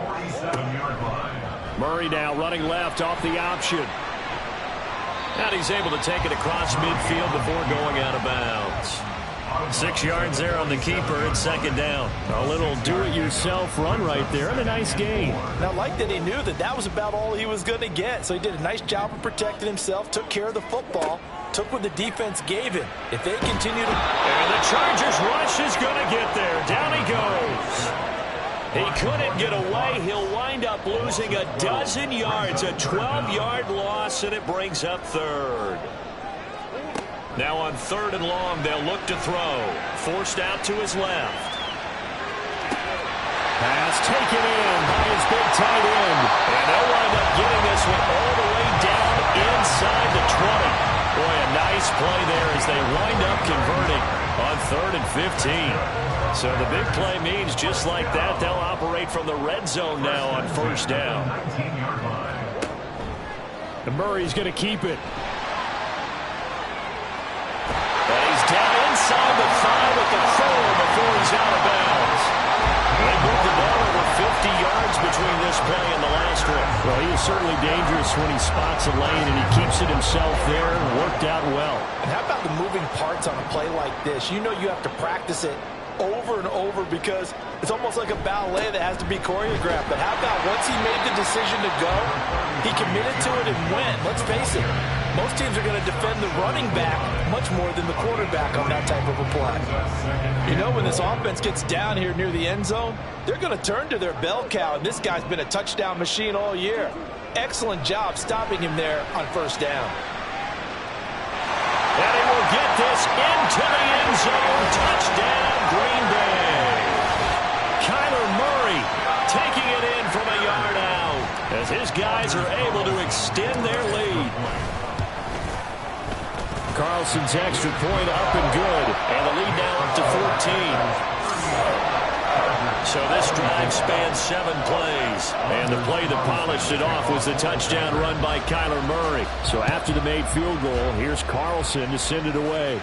Speaker 12: Murray now running left off the option. And he's able to take it across midfield before going out of bounds. 6 yards there on the keeper. It's 2nd down. A little do-it-yourself run right there, and a nice gain.
Speaker 10: Now, I like that he knew that that was about all he was going to get. So he did a nice job of protecting himself, took care of the football, took what the defense gave him. If they continue to...
Speaker 12: And the Chargers rush is going to get there. Down he goes. He couldn't get away. He'll wind up losing a dozen yards. A 12-yard loss, and it brings up 3rd. Now on 3rd and long, they'll look to throw. Forced out to his left. Pass taken in by his big tight end. And they'll wind up getting this one all the way down inside the 20. Boy, a nice play there as they wind up converting on 3rd and 15. So the big play means just like that, they'll operate from the red zone now on 1st down. And Murray's going to keep it. And he's down inside the 5 at the 4 before he's out of bounds. They moved the ball over 50 yards between this play and the last one. Well, he is certainly dangerous when he spots a lane, and he keeps it himself there and worked out well.
Speaker 10: And how about the moving parts on a play like this? You know you have to practice it over and over because it's almost like a ballet that has to be choreographed. But how about once he made the decision to go, he committed to it and went. Let's face it, most teams are going to defend the running back much more than the quarterback on that type of a play. You know, when this offense gets down here near the end zone, they're going to turn to their bell cow, and this guy's been a touchdown machine all year. Excellent job stopping him there on first down.
Speaker 9: And he will get this into the end zone. Touchdown, Green Bay. Kyler Murray taking it in from a yard out as his guys are able to extend their lead. Carlson's extra point up and good. And the lead now up to 14. So this drive spans 7 plays. And the play that polished it off was the touchdown run by Kyler Murray. So after the made field goal, here's Carlson to send it away.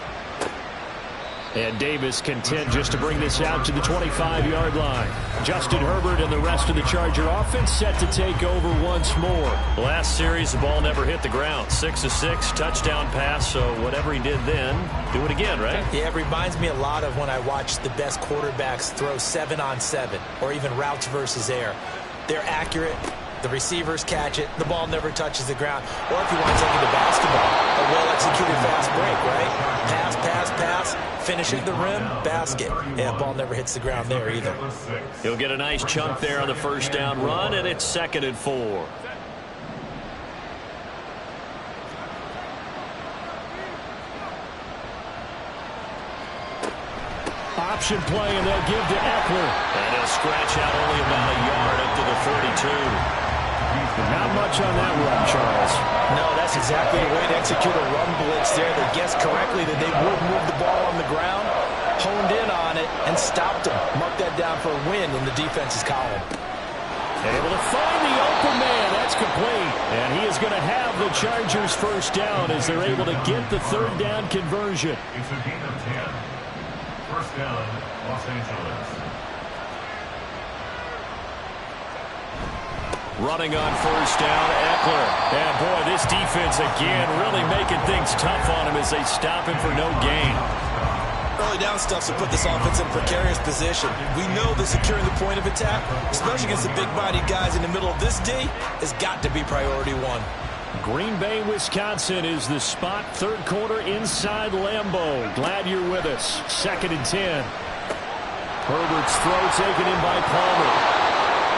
Speaker 9: And Davis content just to bring this out to the 25-yard line. Justin Herbert and the rest of the Charger offense set to take over once more.
Speaker 12: Last series, the ball never hit the ground. 6 of 6, touchdown pass. So whatever he did then, do it again, right?
Speaker 10: Yeah, it reminds me a lot of when I watch the best quarterbacks throw 7-on-7 or even routes versus air. They're accurate. The receivers catch it. The ball never touches the ground. Or if you want to take it to basketball, a well-executed fast break, right? Pass, pass, pass. Finish at the rim, basket. Yeah, ball never hits the ground there either.
Speaker 12: He'll get a nice chunk there on the first down run, and it's 2nd and 4. Option play, and they'll give to Eckler. And he'll scratch out only about a yard up to the 42. Not much on that run, Charles.
Speaker 10: No, that's exactly the way to execute a run blitz there. They guessed correctly that they would move the ball on the ground, honed in on it, and stopped them. Mark that down for a win in the defense's column.
Speaker 12: Able to find the open man. That's complete. And he is going to have the Chargers first down as they're able to get the 3rd down conversion.
Speaker 11: It's a gain of 10. First down, Los Angeles.
Speaker 12: Running on first down, Eckler. And boy, this defense again really making things tough on him as they stop him for no gain.
Speaker 10: Early down stuff to put this offense in a precarious position. We know that securing the point of attack, especially against the big-bodied guys in the middle of this D, has got to be priority 1.
Speaker 12: Green Bay, Wisconsin is the spot. 3rd quarter inside Lambeau. Glad you're with us. 2nd and 10. Herbert's throw taken in by Palmer.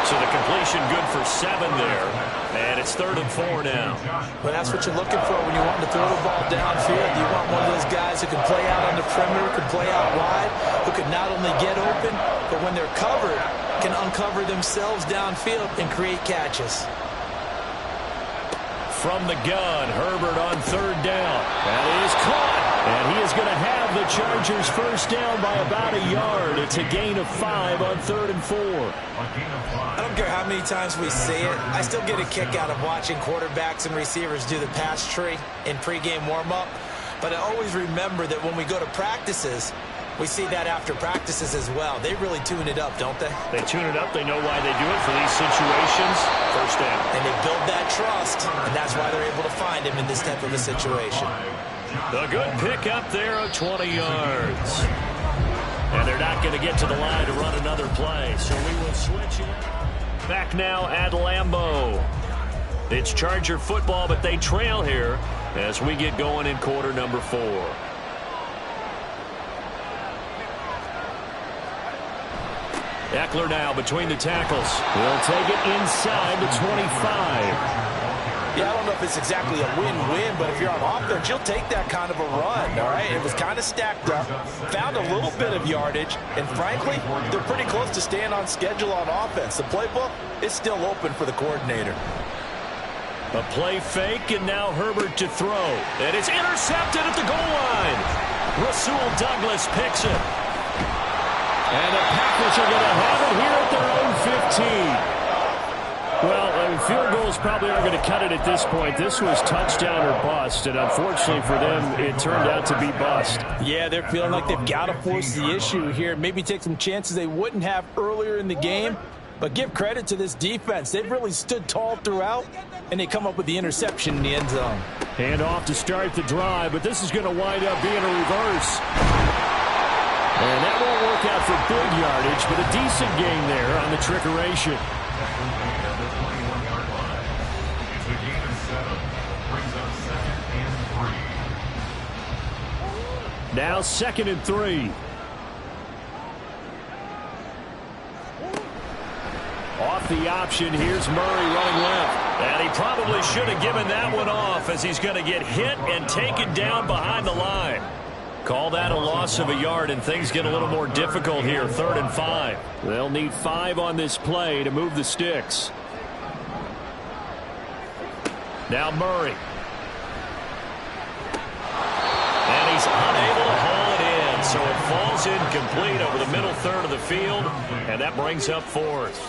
Speaker 12: So the completion good for 7 there. And it's 3rd and 4 now.
Speaker 10: Well, that's what you're looking for when you want to throw the ball downfield. You want one of those guys who can play out on the perimeter, can play out wide, who can not only get open, but when they're covered, can uncover themselves downfield and create catches.
Speaker 12: From the gun, Herbert on 3rd down. That is caught. And he is going to have the Chargers first down by about a yard. It's a gain of 5 on 3rd and 4.
Speaker 10: I don't care how many times we see it. I still get a kick out of watching quarterbacks and receivers do the pass tree in pregame warm-up. But I always remember that when we go to practices, we see that after practices as well. They really tune it up, don't they?
Speaker 12: They tune it up. They know why they do it for these situations. First down.
Speaker 10: And they build that trust, and that's why they're able to find him in this type of a situation.
Speaker 12: The good pick up there of 20 yards. And they're not going to get to the line to run another play, so we will switch it. Back now at Lambeau. It's Charger football, but they trail here as we get going in quarter number 4. Eckler now between the tackles. He'll take it inside the 25.
Speaker 10: Yeah, I don't know if it's exactly a win-win, but if you're on offense, you'll take that kind of a run, all right? It was kind of stacked up, found a little bit of yardage, and frankly, they're pretty close to staying on schedule on offense. The playbook is still open for the coordinator.
Speaker 12: A play fake, and now Herbert to throw. And it's intercepted at the goal line. Rasul Douglas picks it. And the Packers are going to have it here at their own 15. Well, field goals probably aren't going to cut it at this point. This was touchdown or bust, and unfortunately for them, it turned out to be bust.
Speaker 10: Yeah, they're feeling like they've got to force the issue here. Maybe take some chances they wouldn't have earlier in the game. But give credit to this defense. They've really stood tall throughout, and they come up with the interception in the end zone.
Speaker 12: Hand off to start the drive, but this is going to wind up being a reverse. And that won't work out for big yardage, but a decent gain there on the trickeration.
Speaker 11: It's a gain of 7. Brings up 2nd and 3.
Speaker 12: Now 2nd and 3. Off the option, here's Murray running left. And he probably should have given that one off as he's going to get hit and taken down behind the line. Call that a loss of a yard, and things get a little more difficult here, 3rd and 5. They'll need 5 on this play to move the sticks. Now Murray. And he's unable to haul it in, so it falls incomplete over the middle third of the field, and that brings up 4th.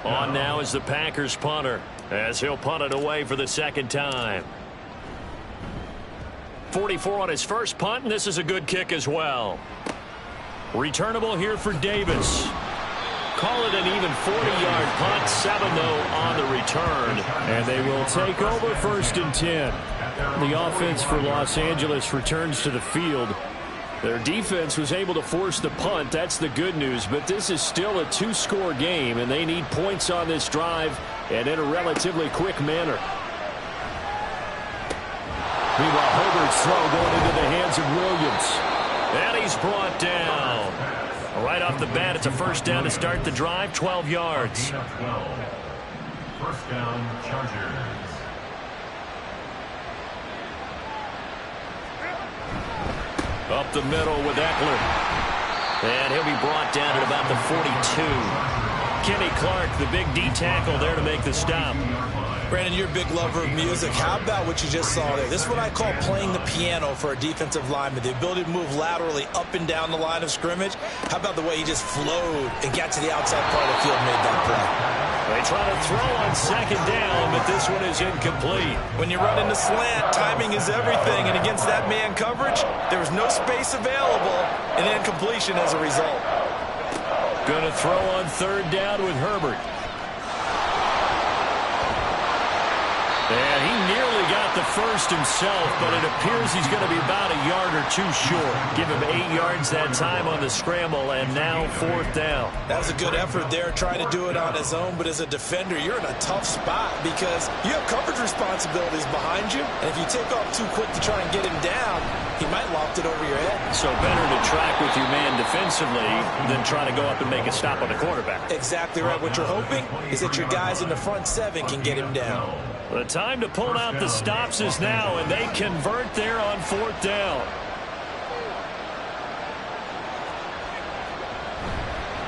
Speaker 12: On now is the Packers punter, as he'll punt it away for the 2nd time. 44 on his first punt, and this is a good kick as well. Returnable here for Davis. Call it an even 40-yard punt, 7 though on the return. And they will take over 1st and 10. The offense for Los Angeles returns to the field. Their defense was able to force the punt. That's the good news, but this is still a 2-score game, and they need points on this drive and in a relatively quick manner. Meanwhile, Herbert's throw going into the hands of Williams. And he's brought down. Right off the bat, it's a 1st down to start the drive, 12 yards.
Speaker 11: 12. 1st down, Chargers.
Speaker 12: Up the middle with Eckler. And he'll be brought down at about the 42. Kenny Clark, the big D tackle there to make the stop.
Speaker 10: Brandon, you're a big lover of music. How about what you just saw there? This is what I call playing the piano for a defensive lineman. The ability to move laterally up and down the line of scrimmage. How about the way he just flowed and got to the outside part of the field and made that play?
Speaker 12: They try to throw on 2nd down, but this one is incomplete.
Speaker 10: When you run into slant, timing is everything. And against that man coverage, there was no space available, and incompletion as a result.
Speaker 12: Going to throw on 3rd down with Herbert. And he nearly got the first himself, but it appears he's going to be about a yard or 2 short. Give him 8 yards that time on the scramble, and now 4th down.
Speaker 10: That was a good effort there, trying to do it on his own, but as a defender, you're in a tough spot because you have coverage responsibilities behind you, and if you take off too quick to try and get him down, he might loft it over your head.
Speaker 12: So better to track with your man defensively than try to go up and make a stop on the quarterback.
Speaker 10: Exactly right. What you're hoping is that your guys in the front 7 can get him down.
Speaker 12: The time to pull out the stops is now, and they convert there on 4th down.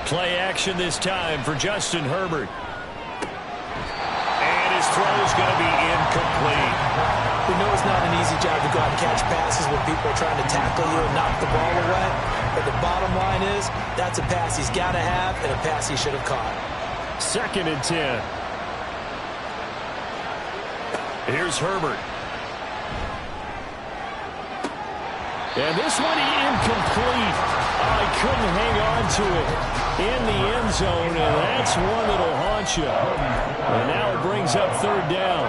Speaker 12: Play action this time for Justin Herbert. And his throw is going to be incomplete.
Speaker 10: We know it's not an easy job to go out and catch passes when people are trying to tackle you and knock the ball away. But the bottom line is, that's a pass he's got to have and a pass he should have caught.
Speaker 12: 2nd and 10. Here's Herbert. And this one incomplete. I couldn't hang on to it in the end zone, and that's one that'll haunt you. And now it brings up 3rd down.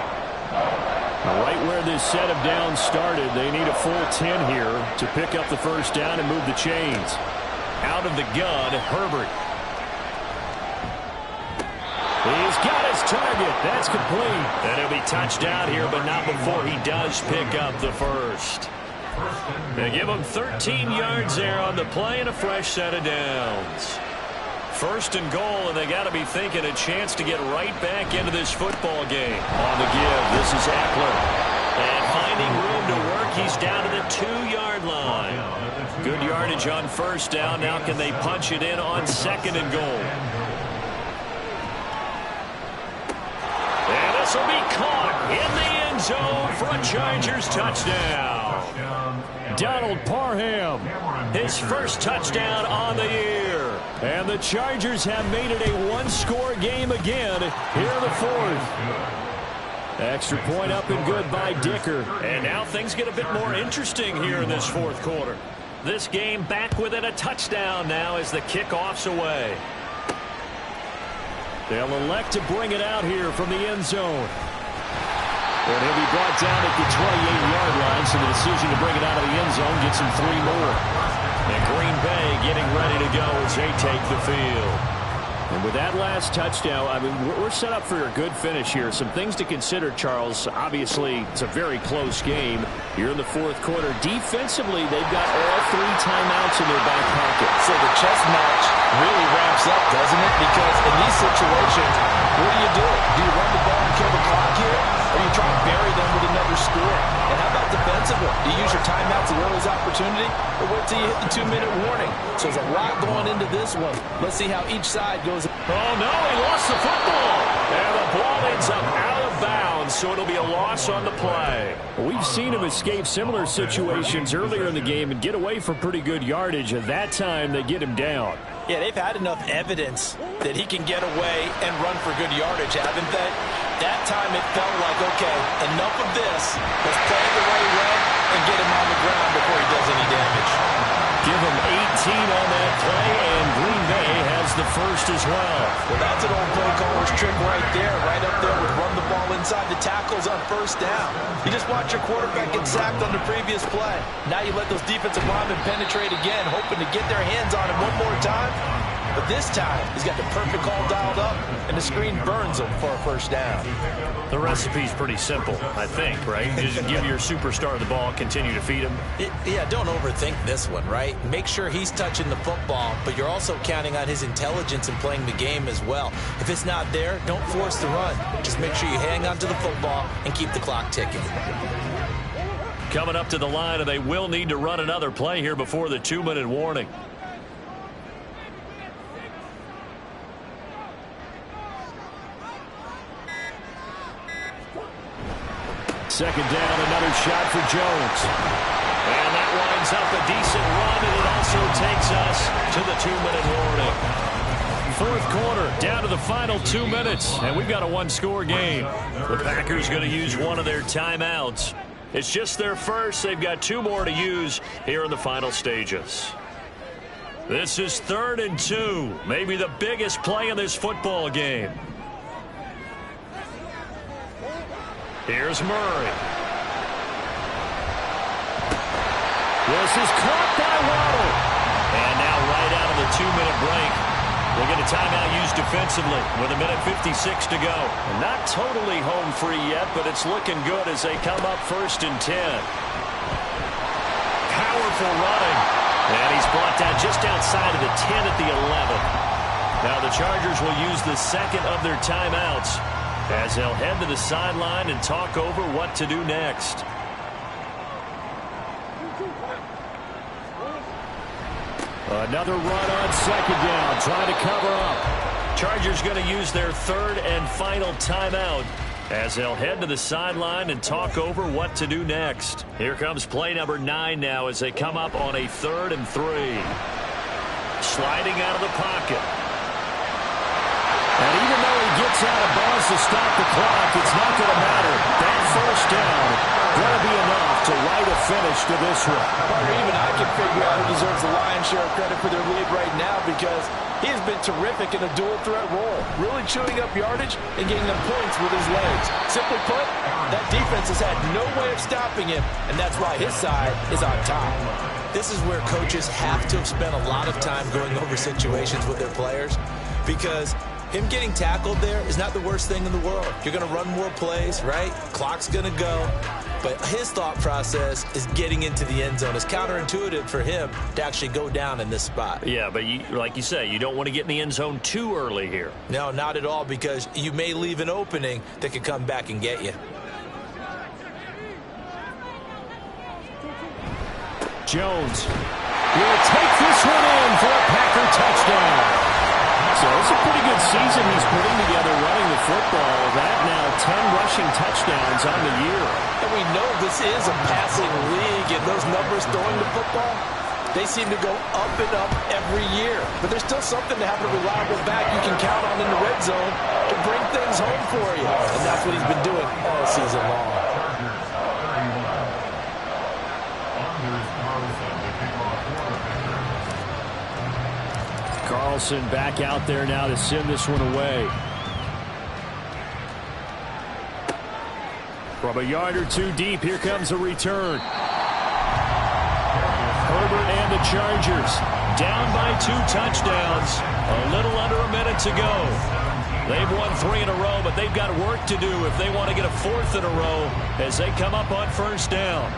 Speaker 12: Right where this set of downs started, they need a full 10 here to pick up the 1st down and move the chains. Out of the gun, Herbert. He's got his target. That's complete. And he'll be touched down here, but not before he does pick up the 1st. They give him 13 yards there on the play and a fresh set of downs. 1st and goal, and they got to be thinking a chance to get right back into this football game. On the give, this is Eckler. And finding room to work, he's down to the 2-yard line. Good yardage on 1st down. Now can they punch it in on 2nd and goal? And this will be caught in the end zone for a Chargers touchdown. Donald Parham, his 1st touchdown on the year. And the Chargers have made it a 1-score game again here in the 4th. Extra point up and good by Dicker. And now things get a bit more interesting here in this 4th quarter. This game back within a touchdown now as the kickoff's away. They'll elect to bring it out here from the end zone. And he'll be brought down at the 28-yard line, so the decision to bring it out of the end zone gets him 3 more.
Speaker 9: And Green Bay getting ready to go as they take the field. And with that last touchdown, I mean, we're set up for a good finish here. Some things to consider, Charles. Obviously, it's a very close game. You're in the fourth quarter. Defensively, they've got all 3 timeouts in their back pocket.
Speaker 10: So the chess match really ramps up, doesn't it? Because in these situations, what do? Do you run the ball and kill the clock here? Or do you try to bury them with another score? And how about defensively? Do you use your timeouts at earliest opportunity? Or wait till you hit the 2-minute warning? So there's a lot going into this one. Let's see how each side goes.
Speaker 9: Oh, no, he lost the football. And the ball ends up out of bounds, so it'll be a loss on the play. We've seen him escape similar situations earlier in the game and get away for pretty good yardage. At that time, they get him down.
Speaker 10: Yeah, they've had enough evidence that he can get away and run for good yardage, haven't they? That time it felt like, okay, enough of this. Let's play it the way he went and get him on the ground before he does any damage.
Speaker 9: Give him 18 on that play, and Green Bay has the first as well.
Speaker 10: Well, that's an old play caller's trick right there. Right up there with run the ball inside the tackles on first down. You just watch your quarterback get sacked on the previous play. Now you let those defensive linemen penetrate again, hoping to get their hands on him one more time. But this time, he's got the perfect call dialed up, and the screen burns him for a first down.
Speaker 12: The recipe's pretty simple, I think, right? You just give your superstar the ball, continue to feed him.
Speaker 10: Yeah, don't overthink this one, right? Make sure he's touching the football, but you're also counting on his intelligence in playing the game as well. If it's not there, don't force the run. Just make sure you hang on to the football and keep the clock ticking.
Speaker 12: Coming up to the line, and they will need to run another play here before the 2-minute warning. Second down, another shot for Jones. And that winds up a decent run, and it also takes us to the 2-minute warning. Fourth quarter, down to the final 2 minutes, and we've got a 1-score game. The Packers going to use one of their timeouts. It's just their first. They've got 2 more to use here in the final stages. This is 3rd and 2, maybe the biggest play in this football game. Here's Murray. This is caught by Waddle. And now right out of the 2-minute break, we'll get a timeout used defensively with 1:56 to go. And not totally home free yet, but it's looking good as they come up 1st and 10. Powerful running. And he's brought down just outside of the 10 at the 11. Now the Chargers will use the second of their timeouts as they'll head to the sideline and talk over what to do next. Another run on second down, trying to cover up. Chargers going to use their 3rd and final timeout as they'll head to the sideline and talk over what to do next. Here comes play number 9 now as they come up on a 3rd and 3. Sliding out of the pocket. And even though he gets out of bounds to stop the clock, it's not going to matter. That first down going to be enough to write a finish to this one.
Speaker 10: Or even I can figure out who deserves the lion's share of credit for their lead right now, because he has been terrific in a dual threat role, really chewing up yardage and getting them points with his legs. Simply put, that defense has had no way of stopping him, and that's why his side is on top. This is where coaches have to have spent a lot of time going over situations with their players, because him getting tackled there is not the worst thing in the world. You're going to run more plays, right? Clock's going to go. But his thought process is getting into the end zone. It's counterintuitive for him to actually go down in this spot.
Speaker 12: Yeah, but like you say, you don't want to get in the end zone too early here.
Speaker 10: No, not at all, because you may leave an opening that could come back and get you.
Speaker 12: Jones will take this one in for a Packer touchdown. So it's a pretty good season he's putting together running the football. That now 10 rushing touchdowns on the year.
Speaker 10: And we know this is a passing league, and those numbers throwing the football, they seem to go up and up every year. But there's still something to have a reliable back you can count on in the red zone to bring things home for you. And that's what he's been doing all season long.
Speaker 12: Carlson back out there now to send this one away. From a yard or two deep, here comes a return. Herbert and the Chargers down by 2 touchdowns. A little under a minute to go. They've won 3 in a row, but they've got work to do if they want to get a 4th in a row as they come up on first down.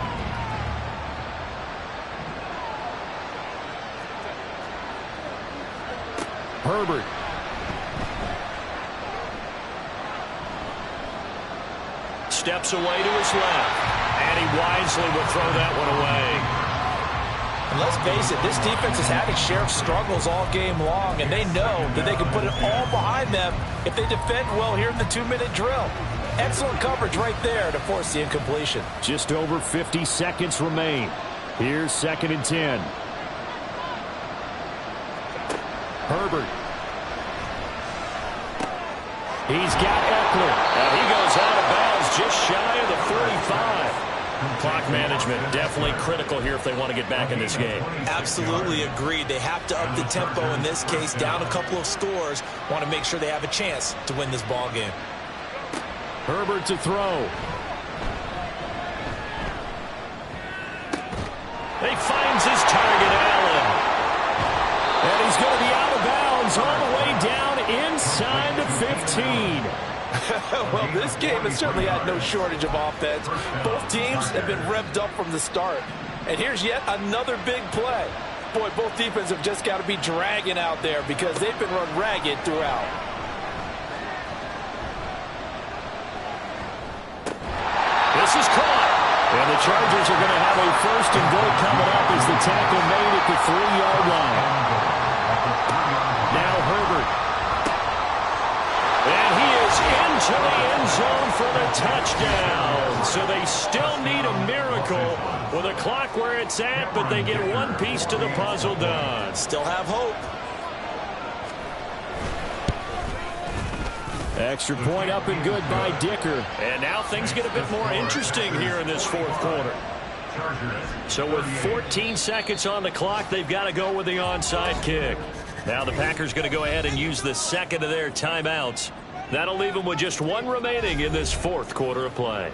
Speaker 12: Herbert. Steps away to his left, and he wisely will throw that one away.
Speaker 10: And let's face it, this defense has had its share of struggles all game long, and they know that they can put it all behind them if they defend well here in the 2-minute drill. Excellent coverage right there to force the incompletion.
Speaker 12: Just over 50 seconds remain. Here's 2nd and 10. Herbert. He's got Eckler, and he goes out of bounds just shy of the 45. Clock management definitely critical here if they want to get back in this game.
Speaker 10: Absolutely agreed. They have to up the tempo in this case, down a couple of scores. Want to make sure they have a chance to win this ball game.
Speaker 12: Herbert to throw. He finds his target, Allen. And he's going to be out of bounds all the way down inside the 15.
Speaker 10: Well, this game has certainly had no shortage of offense. Both teams have been revved up from the start. And here's yet another big play. Boy, both defenses have just got to be dragging out there because they've been run ragged throughout.
Speaker 12: This is caught. And the Chargers are going to have a 1st and goal coming up as the tackle made at the 3-yard line. Now Herbert. And he is into the end zone for the touchdown. So they still need a miracle with a clock where it's at, but they get one piece to the puzzle done.
Speaker 10: Still have hope.
Speaker 12: Extra point up and good by Dicker. And now things get a bit more interesting here in this 4th quarter. So with 14 seconds on the clock, they've got to go with the onside kick. Now the Packers going to go ahead and use the 2nd of their timeouts. That'll leave them with just 1 remaining in this 4th quarter of play.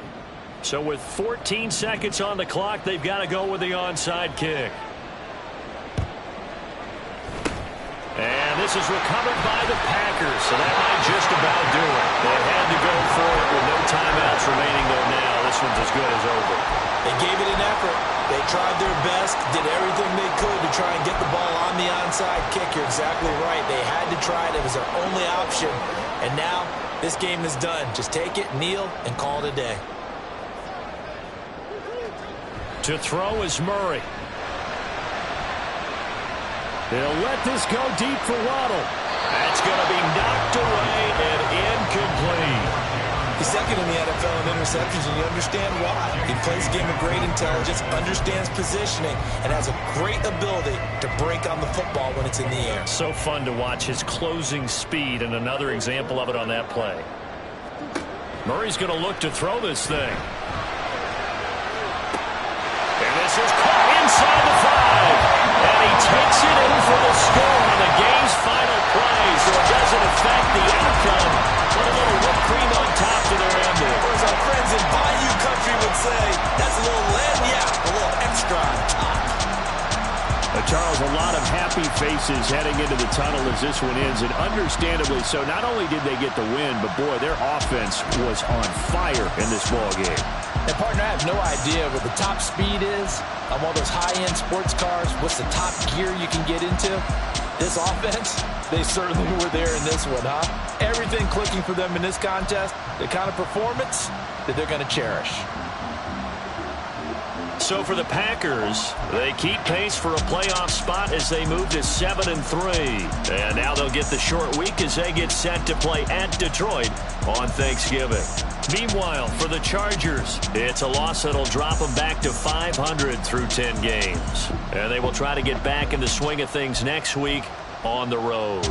Speaker 12: So with 14 seconds on the clock, they've got to go with the onside kick. And this is recovered by the Packers, so that might just about do it. They had to go for it with no timeouts remaining, though now. This one's as good as over.
Speaker 10: They gave it an effort. They tried their best, did everything they could to try and get the ball on the onside kick. You're exactly right. They had to try it. It was their only option. And now this game is done. Just take it, kneel, and call it a day.
Speaker 12: To throw is Murray. They'll let this go deep for Waddle. That's going to be knocked away and incomplete.
Speaker 10: He's 2nd in the NFL in interceptions, and you understand why. He plays a game of great intelligence, understands positioning, and has a great ability to break on the football when it's in the air.
Speaker 12: So fun to watch his closing speed, and another example of it on that play. Murray's going to look to throw this thing. And this is caught inside the 5. And he takes it in for the score on the game's final play, so it doesn't affect the outcome. Put a little whipped cream on top to their ending.
Speaker 10: Or as our friends in Bayou Country would say, that's a little lagniappe, a little extra on top.
Speaker 12: Charles, a lot of happy faces heading into the tunnel as this one ends, and understandably so. Not only did they get the win, but boy, their offense was on fire in this ball game.
Speaker 10: And partner, I have no idea what the top speed is on one of those high-end sports cars. What's the top gear you can get into? This offense, they certainly were there in this one, huh? Everything clicking for them in this contest, the kind of performance that they're going to cherish.
Speaker 12: So for the Packers, they keep pace for a playoff spot as they move to 7-3. And now they'll get the short week as they get set to play at Detroit on Thanksgiving. Meanwhile, for the Chargers, it's a loss that'll drop them back to 500 through 10 games. And they will try to get back in the swing of things next week on the road.